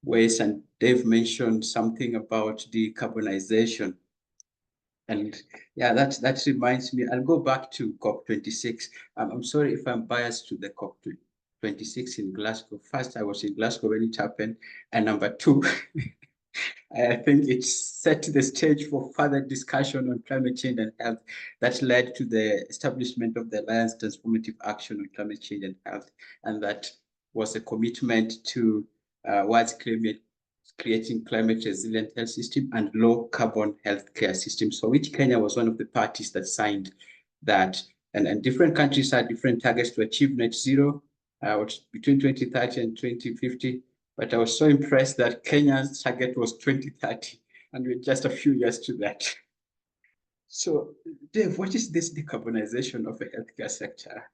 ways, and Dave mentioned something about decarbonization. And yeah, that reminds me, I'll go back to COP26. I'm sorry if I'm biased to the COP26 in Glasgow. First, I was in Glasgow when it happened, and number 2, I think it set the stage for further discussion on climate change and health that led to the establishment of the Alliance Transformative Action on Climate Change and Health. And that was a commitment to creating climate resilient health system and low carbon healthcare systems, for which Kenya was one of the parties that signed that. And different countries had different targets to achieve net zero between 2030 and 2050. But I was so impressed that Kenya's target was 2030, and we're just a few years to that. So, Dave, what is this decarbonization of the healthcare sector?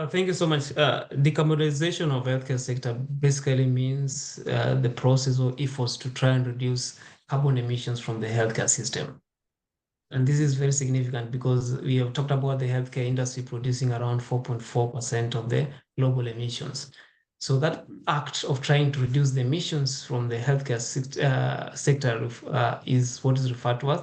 Thank you so much. Decarbonization of healthcare sector basically means the process or efforts to try and reduce carbon emissions from the healthcare system. And this is very significant because we have talked about the healthcare industry producing around 4.4% of the global emissions. So that act of trying to reduce the emissions from the healthcare sector is what is referred to as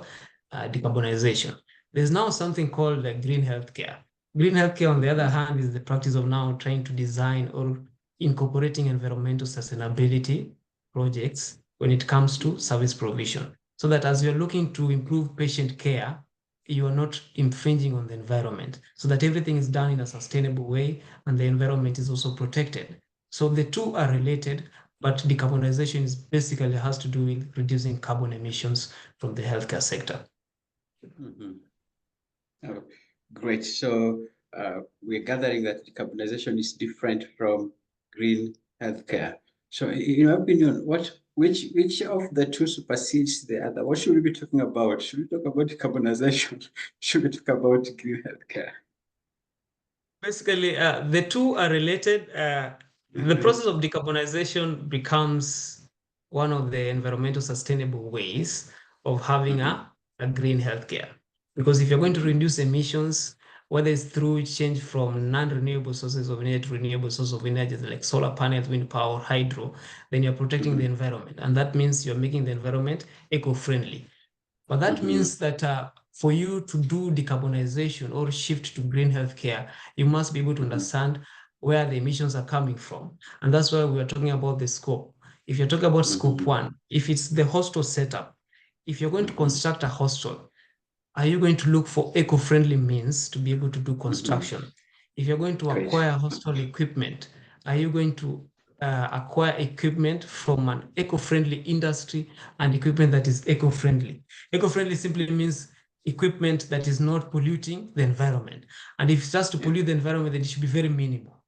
decarbonization. There's now something called green healthcare. Green healthcare, on the other hand, is the practice of now trying to design or incorporating environmental sustainability projects when it comes to service provision, so that as you're looking to improve patient care, you are not infringing on the environment, so that everything is done in a sustainable way and the environment is also protected. So the two are related, but decarbonization is basically has to do with reducing carbon emissions from the healthcare sector. Mhm. Oh, great. So we're gathering that decarbonization is different from green healthcare. So in your opinion, which of the two supersedes the other? What should we be talking about? Should we talk about decarbonization? Should we talk about green healthcare? Basically, the two are related. The process of decarbonization becomes one of the environmental sustainable ways of having a green healthcare. Because if you're going to reduce emissions, whether it's through change from non-renewable sources of energy to renewable sources of energy like solar panels, wind power, hydro, then you're protecting the environment. And that means you're making the environment eco-friendly. But that means that for you to do decarbonization or shift to green healthcare, you must be able to understand where the emissions are coming from. And that's why we are talking about the scope. If you're talking about scope 1, if it's the hostel setup, if you're going to construct a hostel, are you going to look for eco-friendly means to be able to do construction? If you're going to Great. acquire hostel equipment, are you going to acquire equipment from an eco-friendly industry and equipment that is eco-friendly? Eco-friendly simply means equipment that is not polluting the environment. And if it's just to pollute the environment, then it should be very minimal.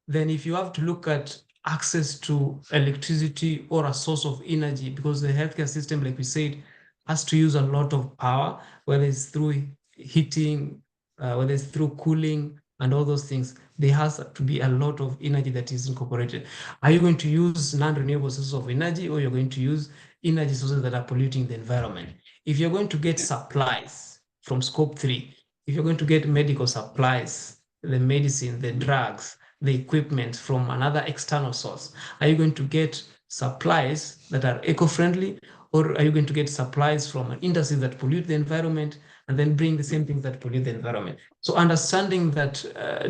Then if you have to look at access to electricity or a source of energy, because the healthcare system, like we said, has to use a lot of power, whether it's through heating, whether it's through cooling and all those things, there has to be a lot of energy that is incorporated. Are you going to use non-renewable sources of energy, or you're going to use energy sources that are polluting the environment? If you're going to get supplies from scope 3, if you're going to get medical supplies, the medicine, the drugs, the equipment from another external source, are you going to get supplies that are eco-friendly, or are you going to get supplies from an industry that pollute the environment and then bring the same things that pollute the environment? So understanding that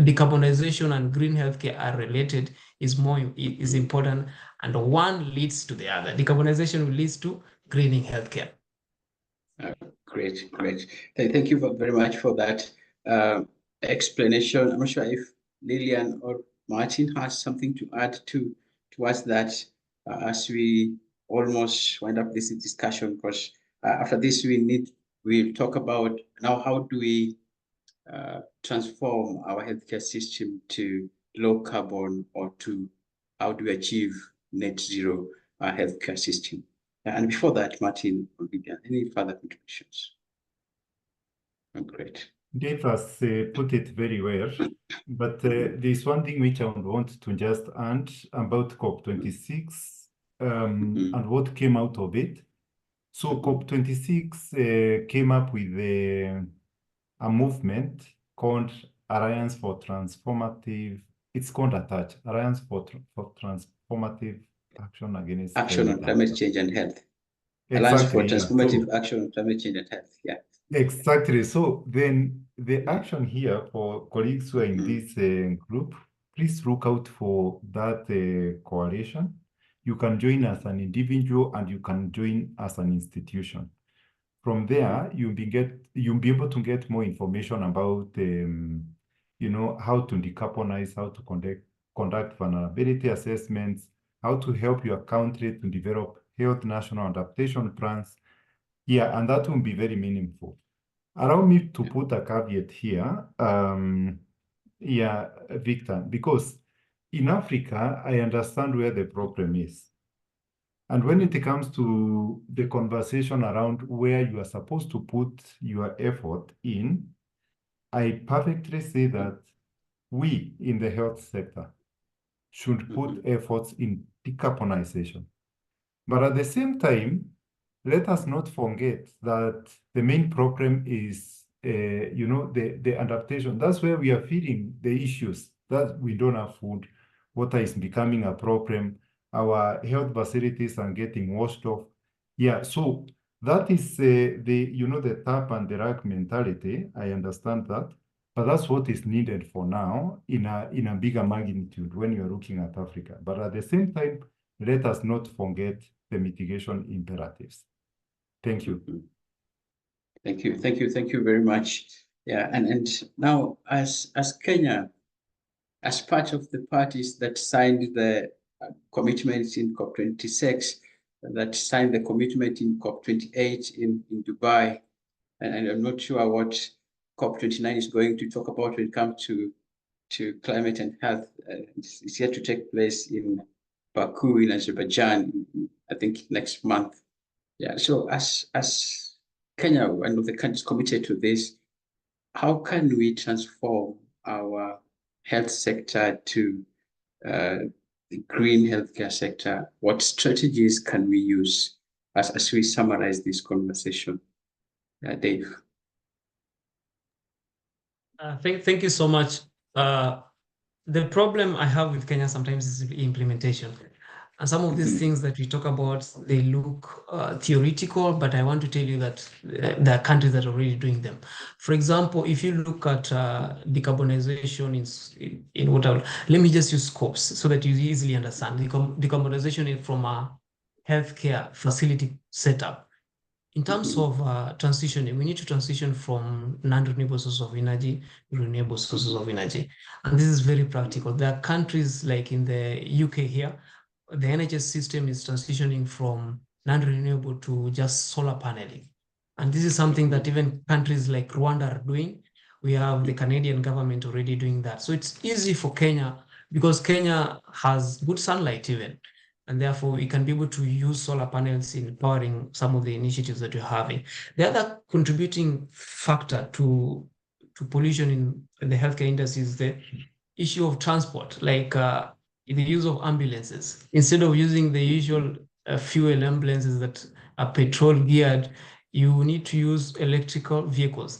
decarbonization and green healthcare are related is important, and one leads to the other. Decarbonization leads to greening healthcare. Great. Thank you very much for that explanation. I'm not sure if Lillian or Martin has something to add towards that as we almost wind up this discussion, because after this we'll talk about now how do we transform our healthcare system to low carbon, or to how do we achieve net zero healthcare system. And before that, Martin, any further contributions? Great. Dave has put it very well, but there's one thing which I want to just add about COP26 and what came out of it. So COP26 came up with a movement called Alliance for Transformative, it's called ATACH, Alliance for Transformative Action Against Action on Climate Change and Health. Exactly, Alliance for Transformative So, Action on Climate Change and Health, yeah. exactly. So then the action here for colleagues who are in this group, please look out for that coalition. You can join as an individual and you can join as an institution. From there, you'll be able to get more information about how to decarbonize, how to conduct vulnerability assessments, how to help your country to develop health national adaptation plans. Yeah, and that will be very meaningful. Allow me to put a caveat here, Victor, because in Africa, I understand where the problem is. And when it comes to the conversation around where you are supposed to put your effort in, I perfectly say that we in the health sector should put efforts in decarbonization. But at the same time, let us not forget that the main problem is, the adaptation. That's where we are feeling the issues, that we don't have food, water is becoming a problem, our health facilities are getting washed off. Yeah, so that is the tap and the rack mentality. I understand that, but that's what is needed for now in a bigger magnitude when you're looking at Africa. But at the same time, let us not forget the mitigation imperatives. Thank you. Thank you very much. Yeah, and now as Kenya, as part of the parties that signed the commitments in COP26 that signed the commitment in COP28 in Dubai. And I'm not sure what COP29 is going to talk about when it comes to climate and health. It's yet to take place in Baku in Azerbaijan, I think next month. Yeah, so as Kenya, one of the countries committed to this, how can we transform our health sector to the green healthcare sector? What strategies can we use as we summarize this conversation? Dave. Thank you so much. The problem I have with Kenya sometimes is implementation. And some of these things that we talk about, they look theoretical, but I want to tell you that there are countries that are already doing them. For example, if you look at decarbonization in water, let me just use scopes so that you easily understand. Decarbonization from a healthcare facility setup. In terms of transitioning, we need to transition from non-renewable sources of energy to renewable sources of energy. And this is very practical. There are countries like in the UK here, the NHS system is transitioning from non-renewable to just solar paneling. And this is something that even countries like Rwanda are doing. We have the Canadian government already doing that. So it's easy for Kenya because Kenya has good sunlight even. And therefore we can be able to use solar panels in powering some of the initiatives that we're having. The other contributing factor to pollution in the healthcare industry is the issue of transport, like the use of ambulances. Instead of using the usual fuel ambulances that are petrol geared, you need to use electrical vehicles.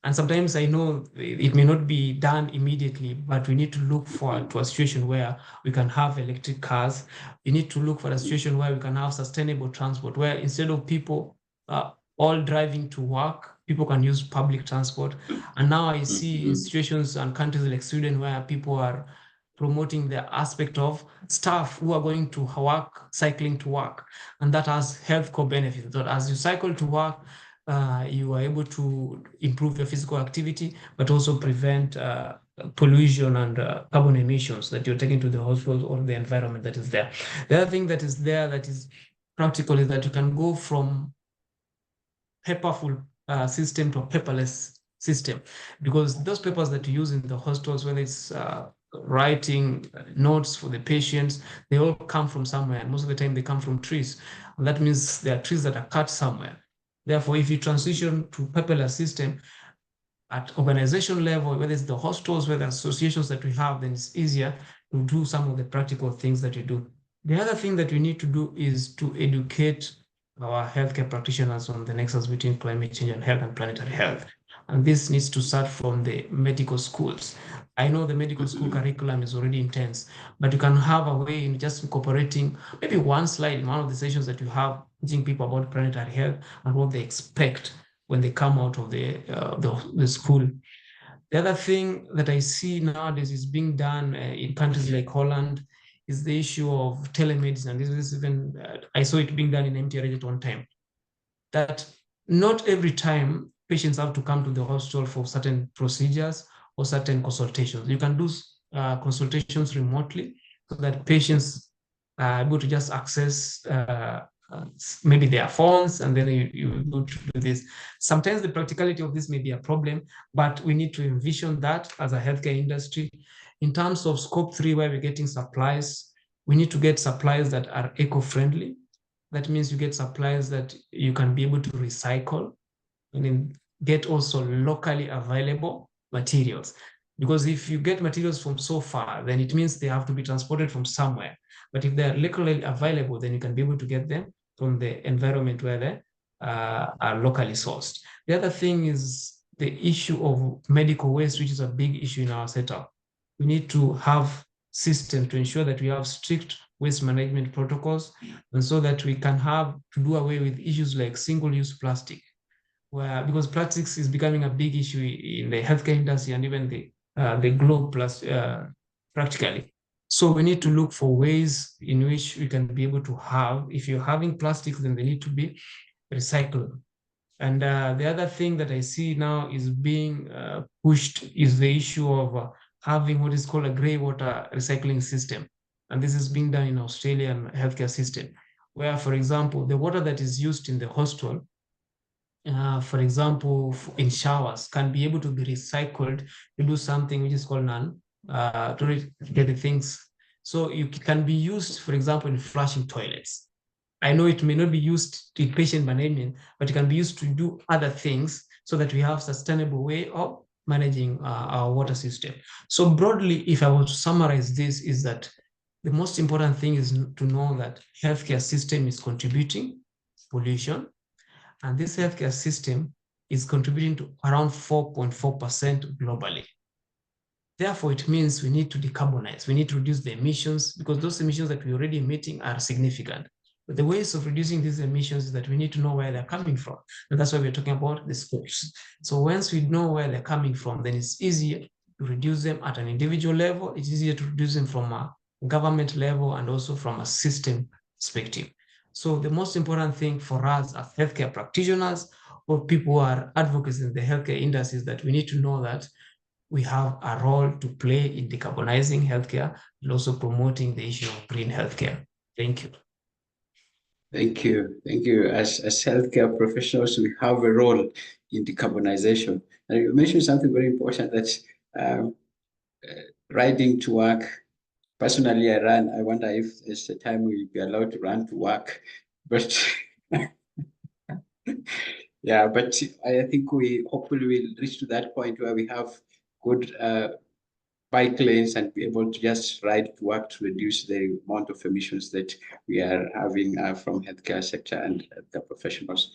And sometimes I know it may not be done immediately, but we need to look to a situation where we can have electric cars. We need to look for a situation where we can have sustainable transport, where instead of people all driving to work, people can use public transport. And now I see situations and countries like Sweden where people are promoting the aspect of staff who are going to work, cycling to work. And that has health core benefits. That as you cycle to work, you are able to improve your physical activity, but also prevent pollution and carbon emissions that you're taking to the hospital or the environment that is there. The other thing that is there that is practical is that you can go from paperful system to a paperless system, because those papers that you use in the hospitals, whether it's writing notes for the patients, they all come from somewhere. And most of the time they come from trees. And that means there are trees that are cut somewhere. Therefore, if you transition to paperless system at organization level, whether it's the hospitals, whether associations that we have, then it's easier to do some of the practical things that you do. The other thing that we need to do is to educate our healthcare practitioners on the nexus between climate change and health and planetary health. And this needs to start from the medical schools. I know the medical school curriculum is already intense, but you can have a way in just incorporating maybe one slide in one of the sessions that you have, teaching people about planetary health and what they expect when they come out of the school. The other thing that I see nowadays is being done in countries like Holland is the issue of telemedicine. And this is even, I saw it being done in MTRH at one time, that not every time patients have to come to the hospital for certain procedures or certain consultations. You can do consultations remotely so that patients are able to just access maybe their phones, and then you go to do this. Sometimes the practicality of this may be a problem, but we need to envision that as a healthcare industry. In terms of scope 3, where we're getting supplies, we need to get supplies that are eco-friendly. That means you get supplies that you can be able to recycle, and then get also locally available materials. Because if you get materials from so far, then it means they have to be transported from somewhere. But if they're locally available, then you can be able to get them from the environment where they are locally sourced. The other thing is the issue of medical waste, which is a big issue in our setup. We need to have systems to ensure that we have strict waste management protocols, and so that we can have to do away with issues like single-use plastic, because plastics is becoming a big issue in the healthcare industry and even the globe plus practically. So we need to look for ways in which we can be able to have, if you're having plastics, then they need to be recycled. And the other thing that I see now is being pushed is the issue of having what is called a gray water recycling system. And this is being done in Australian healthcare system, where, for example, the water that is used in the hostel, for example, in showers, can be able to be recycled to do something which is called to get the things. So it can be used, for example, in flushing toilets. I know it may not be used in patient management, but it can be used to do other things so that we have sustainable way of managing our water system. So broadly, if I were to summarize this, is that the most important thing is to know that healthcare system is contributing pollution, and this healthcare system is contributing to around 4.4% globally. Therefore, it means we need to decarbonize. We need to reduce the emissions, because those emissions that we're already emitting are significant. But the ways of reducing these emissions is that we need to know where they're coming from. And that's why we're talking about the scopes. So once we know where they're coming from, then it's easier to reduce them at an individual level. It's easier to reduce them from a government level and also from a system perspective. So the most important thing for us as healthcare practitioners or people who are advocates in the healthcare industry is that we need to know that we have a role to play in decarbonizing healthcare and also promoting the issue of green healthcare. Thank you. Thank you. Thank you. As healthcare professionals, we have a role in decarbonization. And you mentioned something very important, that riding to work. Personally, I run. I wonder if there's a time we'll be allowed to run to work. But yeah, but I think we hopefully will reach to that point where we have good bike lanes and be able to just ride to work to reduce the amount of emissions that we are having from healthcare sector and the professionals.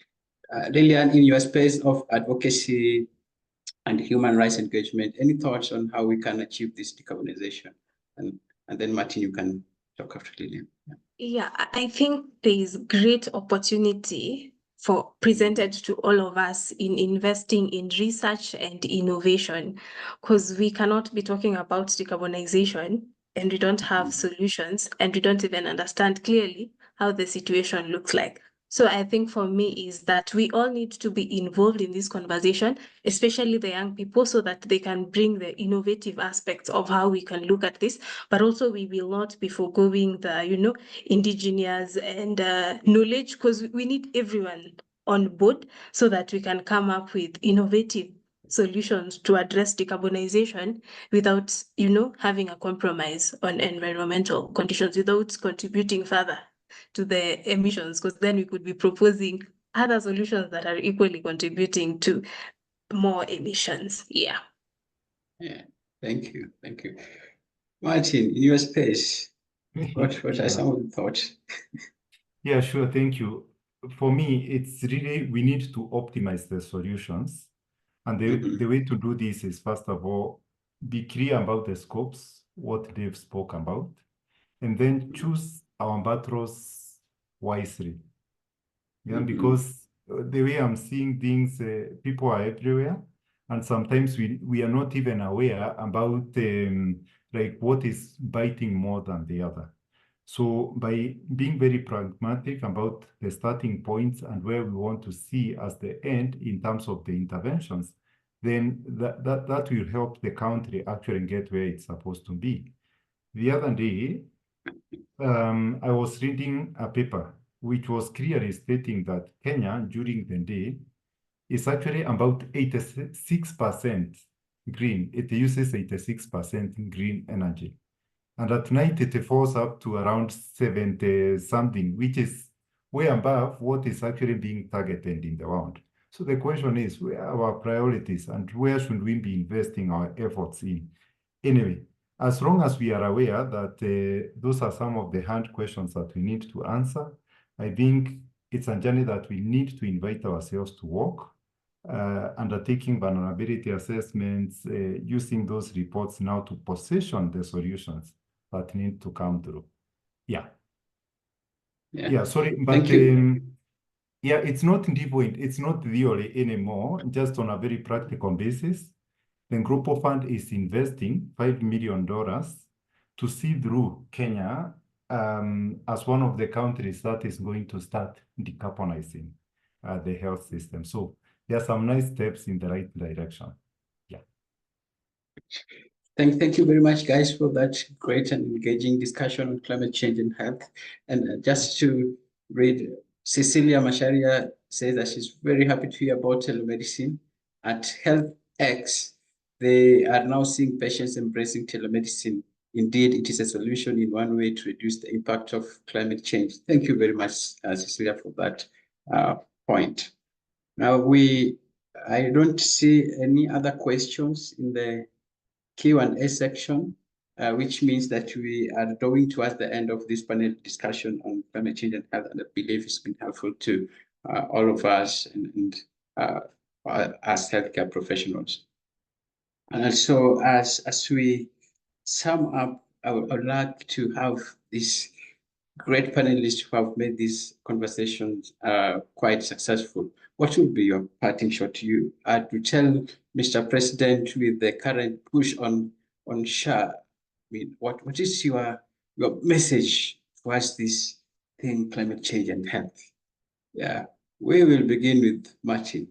Lilian, in your space of advocacy and human rights engagement, any thoughts on how we can achieve this decarbonization? And then Martin, you can talk after Lilian. Yeah, I think there is great opportunity for presented to all of us in investing in research and innovation, because we cannot be talking about decarbonization and we don't have solutions and we don't even understand clearly how the situation looks like. So I think for me is that we all need to be involved in this conversation, especially the young people, so that they can bring the innovative aspects of how we can look at this, but also we will not be foregoing the, indigenous and knowledge, because we need everyone on board so that we can come up with innovative solutions to address decarbonization without, having a compromise on environmental conditions, without contributing further to the emissions, because then we could be proposing other solutions that are equally contributing to more emissions. Yeah. Yeah, thank you. Thank you. Martin, in your space, what are some of the thoughts? Yeah, sure. Thank you. For me, it's really, we need to optimize the solutions. And the way to do this is, first of all, be clear about the scopes, what they've spoken about, and then choose our battles wisely. Yeah, because the way I'm seeing things, people are everywhere, and sometimes we are not even aware about like what is biting more than the other. So by being very pragmatic about the starting points and where we want to see as the end in terms of the interventions, then that will help the country actually get where it's supposed to be. The other day, I was reading a paper which was clearly stating that Kenya during the day is actually about 86% green. It uses 86% green energy. And at night, it falls up to around 70 something, which is way above what is actually being targeted in the world. So the question is, where are our priorities and where should we be investing our efforts in? Anyway, as long as we are aware that those are some of the hard questions that we need to answer, I think it's a journey that we need to invite ourselves to walk, undertaking vulnerability assessments, using those reports now to position the solutions that need to come through. Yeah. Yeah, sorry, but yeah, it's not devoid, it's not theory anymore, just on a very practical basis. The Grupo Fund is investing $5 million to see through Kenya as one of the countries that is going to start decarbonizing the health system. So there are some nice steps in the right direction. Yeah. Thank you very much, guys, for that great and engaging discussion on climate change and health. And just to read, Cecilia Masharia says that she's very happy to hear about telemedicine. At HealthX, they are now seeing patients embracing telemedicine. Indeed, it is a solution in one way to reduce the impact of climate change. Thank you very much, Cecilia, for that point. Now, I don't see any other questions in the Q&A section, which means that we are going towards the end of this panel discussion on climate change and health, and I believe it's been helpful to all of us and as healthcare professionals. And so as we sum up, I would like to have this great panelists who have made these conversations quite successful. What would be your parting shot to you? To tell Mr. President, with the current push on SHA, I mean, what is your message towards this thing, climate change and health? Yeah, we will begin with Martin.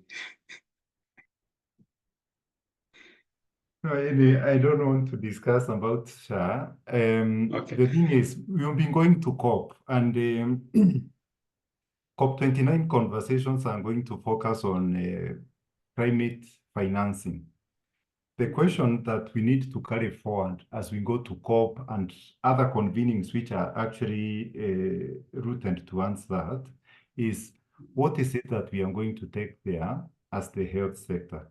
I don't want to discuss about SHA. Okay. The thing is, we've been going to COP, and COP29 conversations are going to focus on climate financing. The question that we need to carry forward as we go to COP and other convenings which are actually rooted towards that is, what is it that we are going to take there as the health sector?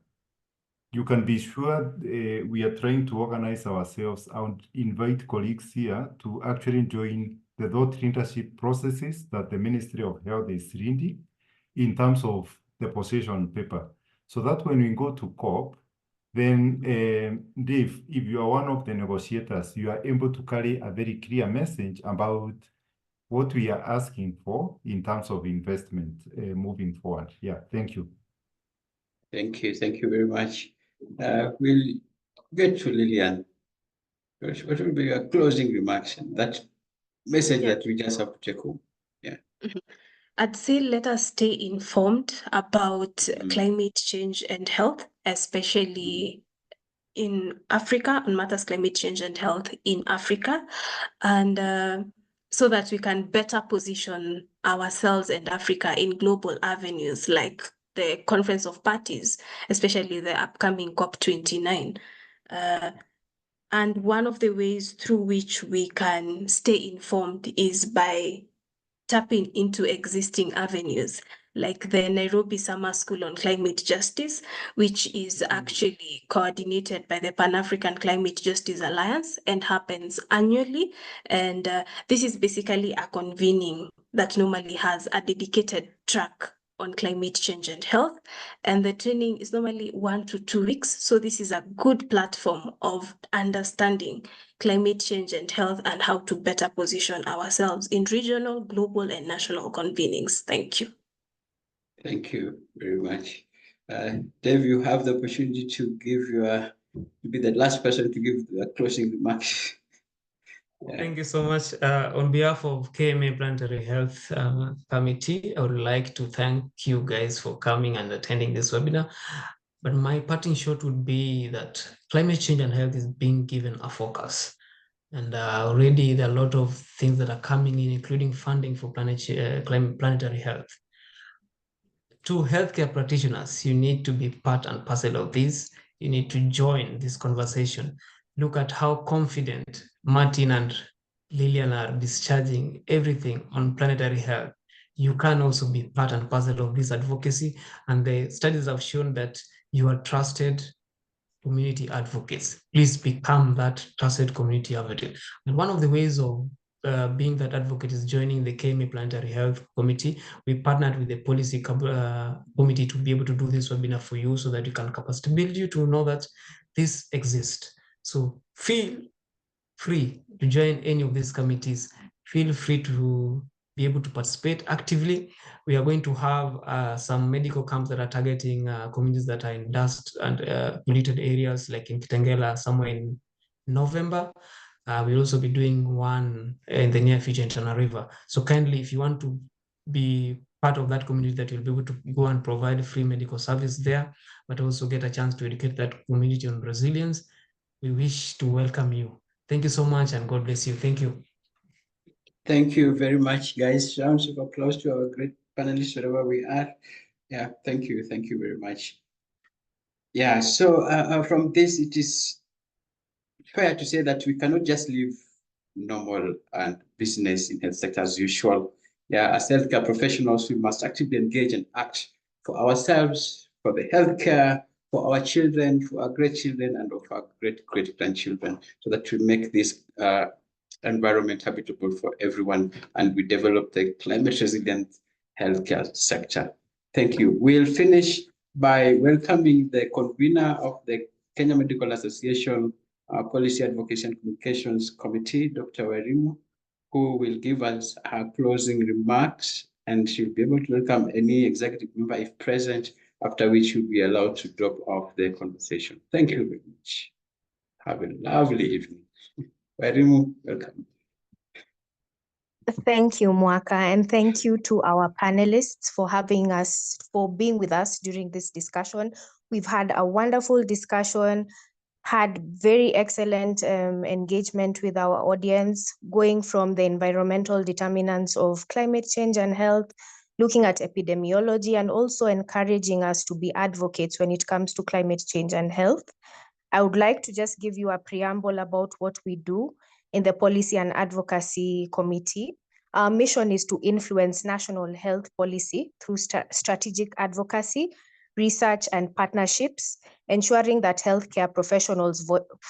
You can be sure we are trying to organize ourselves and invite colleagues here to actually join the thought leadership processes that the Ministry of Health is leading in terms of the position paper. So that when we go to COP, then Dave, if you are one of the negotiators, you are able to carry a very clear message about what we are asking for in terms of investment moving forward. Yeah, thank you. Thank you very much. We'll get to Lillian. What will be your closing remarks and that message that we just have to take home? Yeah. I'd say let us stay informed about climate change and health, especially in Africa, on matters climate change and health in Africa, and so that we can better position ourselves and Africa in global avenues like the Conference of Parties, especially the upcoming COP29. And one of the ways through which we can stay informed is by tapping into existing avenues, like the Nairobi Summer School on Climate Justice, which is actually coordinated by the Pan-African Climate Justice Alliance and happens annually. And this is basically a convening that normally has a dedicated track on climate change and health. And the training is normally 1 to 2 weeks. So this is a good platform of understanding climate change and health and how to better position ourselves in regional, global, and national convenings. Thank you. Thank you very much. Dave, you have the opportunity to be the last person to give the closing remarks. Yeah. Thank you so much. On behalf of KMA Planetary Health Committee, I would like to thank you guys for coming and attending this webinar. But my parting shot would be that climate change and health is being given a focus. And already there are a lot of things that are coming in, including funding for planetary health. To healthcare practitioners, you need to be part and parcel of this. You need to join this conversation. Look at how confident Martin and Lillian are discharging everything on planetary health. You can also be part and parcel of this advocacy. And the studies have shown that you are trusted community advocates. Please become that trusted community advocate. And one of the ways of being that advocate is joining the KMA Planetary Health Committee. We partnered with the policy committee to be able to do this webinar for you so that you can capacity build you to know that this exists. So feel free to join any of these committees. Feel free to be able to participate actively. We are going to have some medical camps that are targeting communities that are in dust and polluted areas, like in Kitengela, somewhere in November. We'll also be doing one in the near future in Tana River. So kindly, if you want to be part of that community, that you'll be able to go and provide free medical service there, but also get a chance to educate that community on resilience, we wish to welcome you. Thank you so much and God bless you. Thank you. Thank you very much, guys. Rounds of applause to our great panelists, wherever we are. Yeah, thank you. Thank you very much. Yeah, so from this, it is fair to say that we cannot just live normal and business in health sector as usual. Yeah, as healthcare professionals, we must actively engage and act for ourselves, for the healthcare, for our children, for our great children, and of our great grandchildren, so that we make this environment habitable for everyone and we develop the climate resilient healthcare sector. Thank you. We'll finish by welcoming the convener of the Kenya Medical Association Policy Advocacy and Communications Committee, Dr. Wairimu, who will give us her closing remarks, and she'll be able to welcome any executive member if present, after which you'll be allowed to drop off the conversation. Thank you very much. Have a lovely evening. Wairimu, welcome. Thank you, Mwaka, and thank you to our panelists for being with us during this discussion. We've had a wonderful discussion, had very excellent engagement with our audience, going from the environmental determinants of climate change and health, looking at epidemiology, and also encouraging us to be advocates when it comes to climate change and health. I would like to just give you a preamble about what we do in the Policy and Advocacy Committee. Our mission is to influence national health policy through strategic advocacy, research, and partnerships, ensuring that healthcare professionals'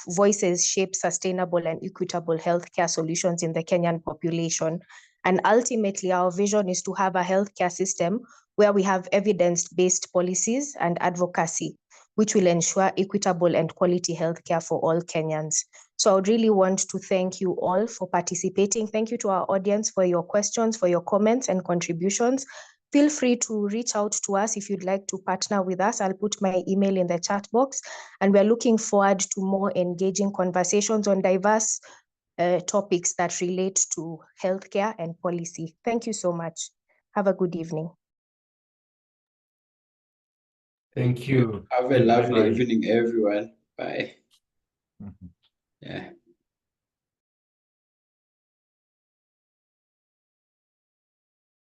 voices shape sustainable and equitable healthcare solutions in the Kenyan population. And ultimately, our vision is to have a healthcare system where we have evidence-based policies and advocacy, which will ensure equitable and quality healthcare for all Kenyans. So I would really want to thank you all for participating. Thank you to our audience for your questions, for your comments and contributions. Feel free to reach out to us if you'd like to partner with us. I'll put my email in the chat box, and we're looking forward to more engaging conversations on diverse topics that relate to healthcare and policy. Thank you so much. Have a good evening. Thank you. Have a lovely Bye. evening, everyone. Bye. Mhm. Yeah.